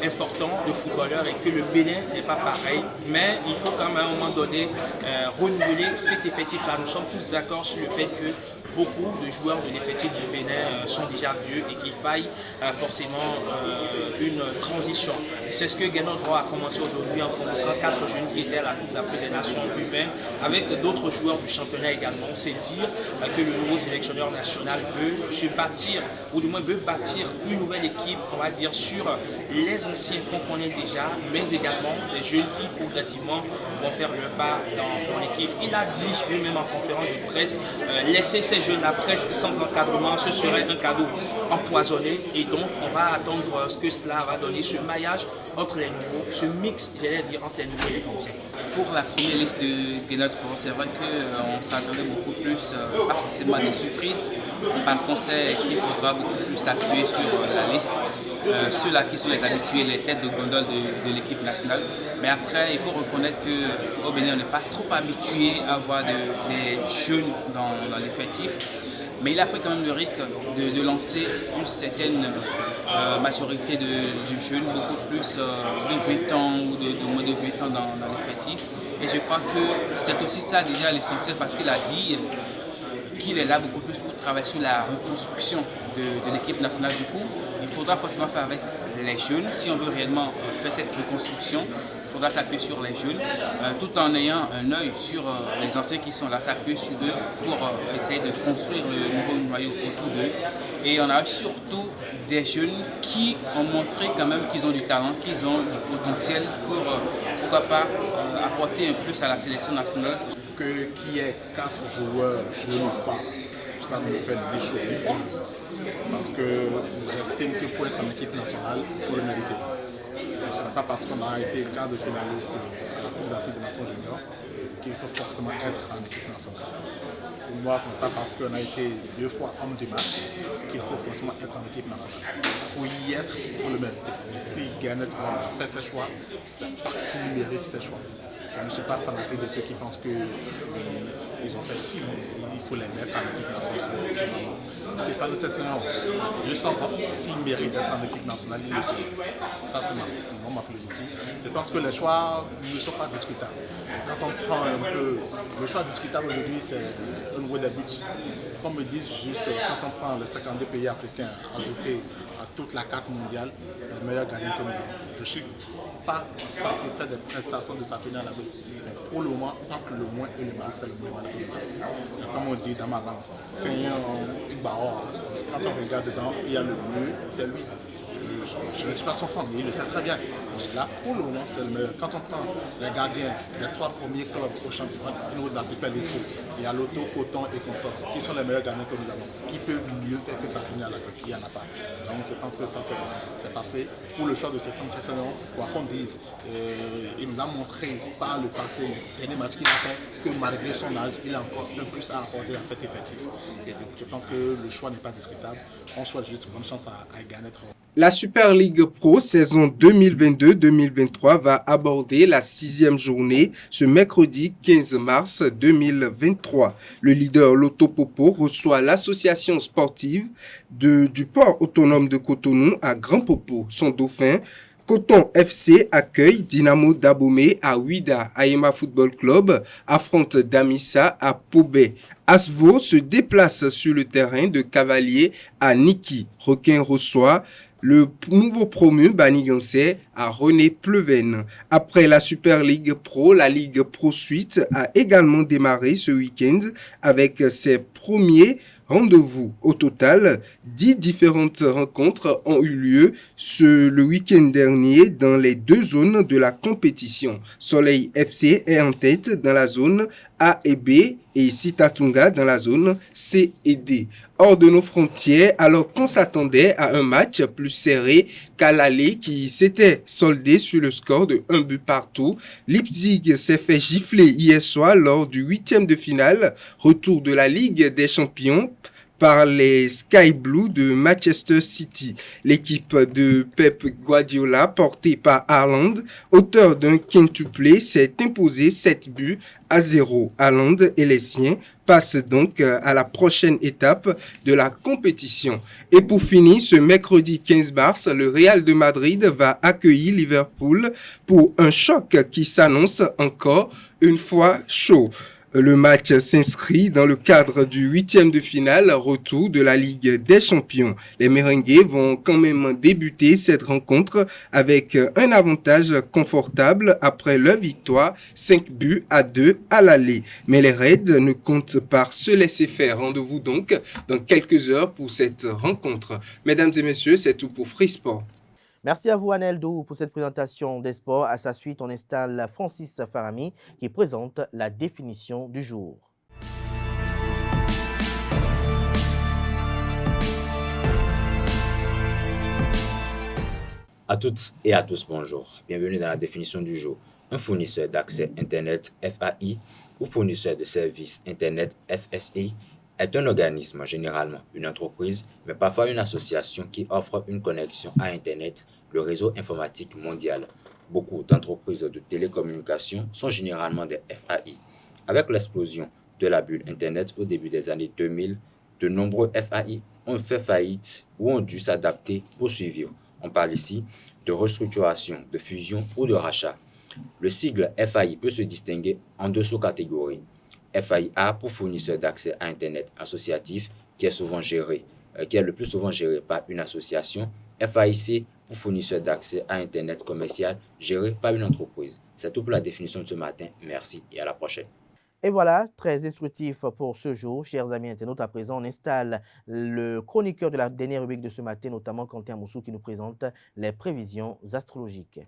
important de footballeurs et que le Bénin n'est pas pareil. Mais il faut quand même à un moment donné renouveler cet effectif-là. Nous sommes tous d'accord sur le fait que beaucoup de joueurs de l'effectif du Bénin sont déjà vieux et qu'il faille forcément une transition. C'est ce que Guénot a commencé aujourd'hui en convoquant 4 jeunes qui étaient à la Coupe d'Afrique des Nations U20 avec d'autres joueurs du championnat également. C'est dire que le nouveau sélectionneur national veut se bâtir, ou du moins veut bâtir une nouvelle équipe, on va dire, sur les anciens qu'on connaît déjà, mais également des jeunes qui progressivement vont faire le pas dans l'équipe. Il a dit lui-même en conférence de presse, laisser ces jeunes-là presque sans encadrement, ce serait un cadeau empoisonné et donc on va attendre ce que cela va donner, ce maillage entre les nouveaux, ce mix, j'allais dire, entre les nouveaux et les anciens. Pour la première liste de Guénot, c'est vrai qu'on s'attendait beaucoup plus, pas forcément à des surprises, parce qu'on sait qu'il faudra beaucoup plus s'appuyer sur la liste. Ceux-là qui sont les habitués, les têtes de gondole de l'équipe nationale. Mais après, il faut reconnaître qu'au Bénin, on n'est pas trop habitué à avoir des jeunes dans l'effectif. Mais il a pris quand même le risque de lancer une certaine majorité de jeunes, beaucoup plus de 20 ans ou de moins de 20 ans dans l'effectif. Et je crois que c'est aussi ça déjà l'essentiel parce qu'il a dit qu'il est là beaucoup plus pour travailler sur la reconstruction de l'équipe nationale. Du coup, il faudra forcément faire avec les jeunes. Si on veut réellement faire cette reconstruction, il faudra s'appuyer sur les jeunes, tout en ayant un œil sur les anciens qui sont là, s'appuyer sur eux pour essayer de construire le nouveau noyau autour d'eux. Et on a surtout des jeunes qui ont montré quand même qu'ils ont du talent, qu'ils ont du potentiel pour, pourquoi pas, apporter un plus à la sélection nationale. Qu'il y ait 4 joueurs jeunes ou pas, ça nous fait des choses. Parce que j'estime que pour être en équipe nationale, il faut le mériter. Ce n'est pas parce qu'on a été quart de finaliste à la Coupe d'Afrique des Nations Juniors qu'il faut forcément être en équipe nationale. Pour moi, ce n'est pas parce qu'on a été 2 fois homme du match qu'il faut forcément être en équipe nationale. Pour y être, il faut le mériter. Et si Guénot a fait ses choix, c'est parce qu'il mérite ses choix. Je ne suis pas fanatique de ceux qui pensent qu'ils ont fait si, il faut les mettre en équipe nationale. Stéphane Sessenon a 200 ans, s'il mérite d'être en équipe nationale, il le sait. Ça, c'est ma philosophie. Je pense que les choix ne sont pas discutables. Quand on prend un peu... Le choix discutable aujourd'hui, c'est au niveau des buts. Comme me disent juste, quand on prend les 52 pays africains ajoutés à toute la carte mondiale, les meilleurs gardiens que nous avons. Je ne suis pas satisfait des prestations de Saturnin à la but. Mais pour le moment, entre le moins et le mal, c'est le moins mal. C'est comme on dit dans ma langue. Quand on regarde dedans, il y a le mieux, c'est lui. Je ne suis pas son fan, mais il le sait très bien. Mais là, pour le moment, c'est le meilleur. Quand on prend les gardiens des 3 premiers clubs au championnat au niveau de la Super League, il y a Lotto, Coton et Consort, qui sont les meilleurs gardiens que nous avons. Qui peut mieux faire que Saturnin à la queue? Il n'y en a pas. Donc je pense que ça, c'est passé. Pour le choix de Stéphane Sessenon, quoi qu'on dise, il nous a montré par le passé, les derniers matchs qu'il a fait, que malgré son âge, il a encore un plus à apporter dans cet effectif. Et donc, je pense que le choix n'est pas discutable. On souhaite juste bonne chance à Guénot. La Super League Pro saison 2022-2023 va aborder la 6e journée ce mercredi 15 mars 2023. Le leader Lotto Popo reçoit l'association sportive du port autonome de Cotonou à Grand Popo. Son dauphin, Coton FC, accueille Dynamo d'Abomey à Ouida. Aïma Football Club affronte Damissa à Pobé. Asvo se déplace sur le terrain de Cavalier à Niki. Requin reçoit Le nouveau promu Banigonsé a René Pleven. Après la Super League Pro, la Ligue Pro Suite a également démarré ce week-end avec ses premiers rendez-vous. Au total, 10 différentes rencontres ont eu lieu le week-end dernier dans les 2 zones de la compétition. Soleil FC est en tête dans la zone A et B et Sitatunga dans la zone C et D. Hors de nos frontières, alors qu'on s'attendait à un match plus serré qu'à l'aller qui s'était soldé sur le score de 1 but partout, Leipzig s'est fait gifler hier soir lors du 8e de finale, retour de la Ligue des Champions, par les Sky Blues de Manchester City. L'équipe de Pep Guardiola, portée par Haaland, auteur d'un quintuplé, s'est imposée 7-0. Haaland et les siens passent donc à la prochaine étape de la compétition. Et pour finir, ce mercredi 15 mars, le Real de Madrid va accueillir Liverpool pour un choc qui s'annonce encore une fois chaud. Le match s'inscrit dans le cadre du 8e de finale retour de la Ligue des Champions. Les Merengues vont quand même débuter cette rencontre avec un avantage confortable après leur victoire 5-2 à l'aller. Mais les Reds ne comptent pas se laisser faire. Rendez-vous donc dans quelques heures pour cette rencontre. Mesdames et messieurs, c'est tout pour Free Sport. Merci à vous, Anel Dou, pour cette présentation des sports. À sa suite, on installe Francis Farami qui présente la définition du jour. À toutes et à tous, bonjour. Bienvenue dans la définition du jour. Un fournisseur d'accès Internet FAI ou fournisseur de services Internet FSI est un organisme, généralement une entreprise, mais parfois une association qui offre une connexion à Internet, le réseau informatique mondial. Beaucoup d'entreprises de télécommunications sont généralement des FAI. Avec l'explosion de la bulle Internet au début des années 2000, de nombreux FAI ont fait faillite ou ont dû s'adapter pour survivre. On parle ici de restructuration, de fusion ou de rachat. Le sigle FAI peut se distinguer en 2 sous-catégories. FAIA pour fournisseur d'accès à Internet associatif qui est le plus souvent géré par une association. FAIC pour fournisseur d'accès à Internet commercial géré par une entreprise. C'est tout pour la définition de ce matin. Merci et à la prochaine. Et voilà, très instructif pour ce jour. Chers amis internautes, à présent, on installe le chroniqueur de la dernière rubrique de ce matin, notamment Quentin Moussou, qui nous présente les prévisions astrologiques.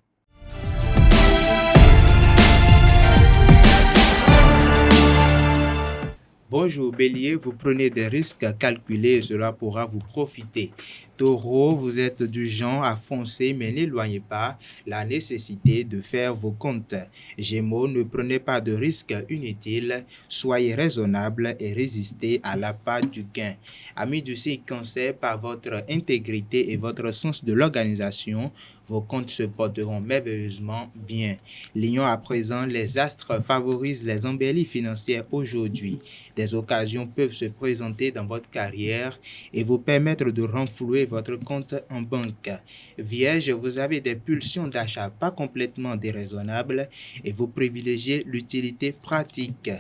Bonjour Bélier, vous prenez des risques calculés et cela pourra vous profiter. Taureau, vous êtes du genre à foncer mais n'éloignez pas la nécessité de faire vos comptes. Gémeaux, ne prenez pas de risques inutiles, soyez raisonnable et résistez à l'appât du gain. Amis du signe Cancer, par votre intégrité et votre sens de l'organisation, vos comptes se porteront merveilleusement bien. Lion, à présent, les astres favorisent les embellis financières aujourd'hui. Des occasions peuvent se présenter dans votre carrière et vous permettre de renflouer votre compte en banque. Vierge, vous avez des pulsions d'achat pas complètement déraisonnables et vous privilégiez l'utilité pratique.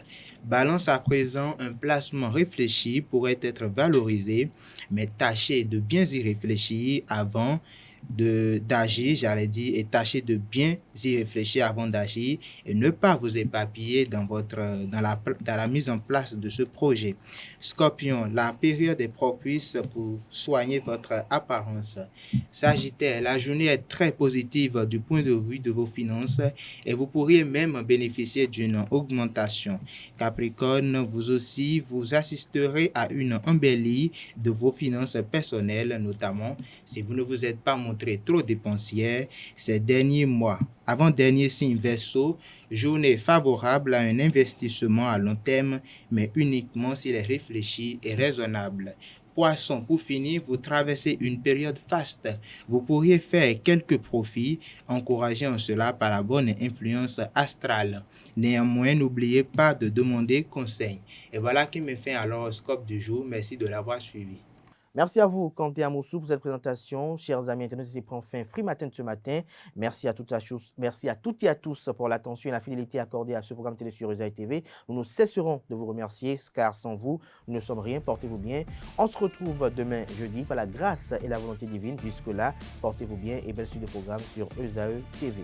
Balance, à présent, un placement réfléchi pourrait être valorisé, mais tâchez de bien y réfléchir avant d'agir, et tâchez de bien y réfléchir avant d'agir et ne pas vous éparpiller dans la mise en place de ce projet. Scorpion, la période est propice pour soigner votre apparence. Sagittaire, la journée est très positive du point de vue de vos finances et vous pourriez même bénéficier d'une augmentation. Capricorne, vous aussi, vous assisterez à une embellie de vos finances personnelles, notamment si vous ne vous êtes pas montré trop dépensière ces derniers mois. Avant-dernier signe Verseau, journée favorable à un investissement à long terme, mais uniquement s'il est réfléchi et raisonnable. Poisson, pour finir, vous traversez une période faste. Vous pourriez faire quelques profits, encouragés en cela par la bonne influence astrale. Néanmoins, n'oubliez pas de demander conseil. Et voilà qui me fait alors l'horoscope du jour. Merci de l'avoir suivi. Merci à vous, Kanté Amoussou, pour cette présentation. Chers amis internautes, ceci prend fin Free Matin de ce matin. Merci à toutes et à tous pour l'attention et la fidélité accordée à ce programme télé sur Eusaï TV. Nous ne cesserons de vous remercier, car sans vous, nous ne sommes rien. Portez-vous bien. On se retrouve demain jeudi par la grâce et la volonté divine. Jusque-là, portez-vous bien et belle suite de programme sur Eusaï TV.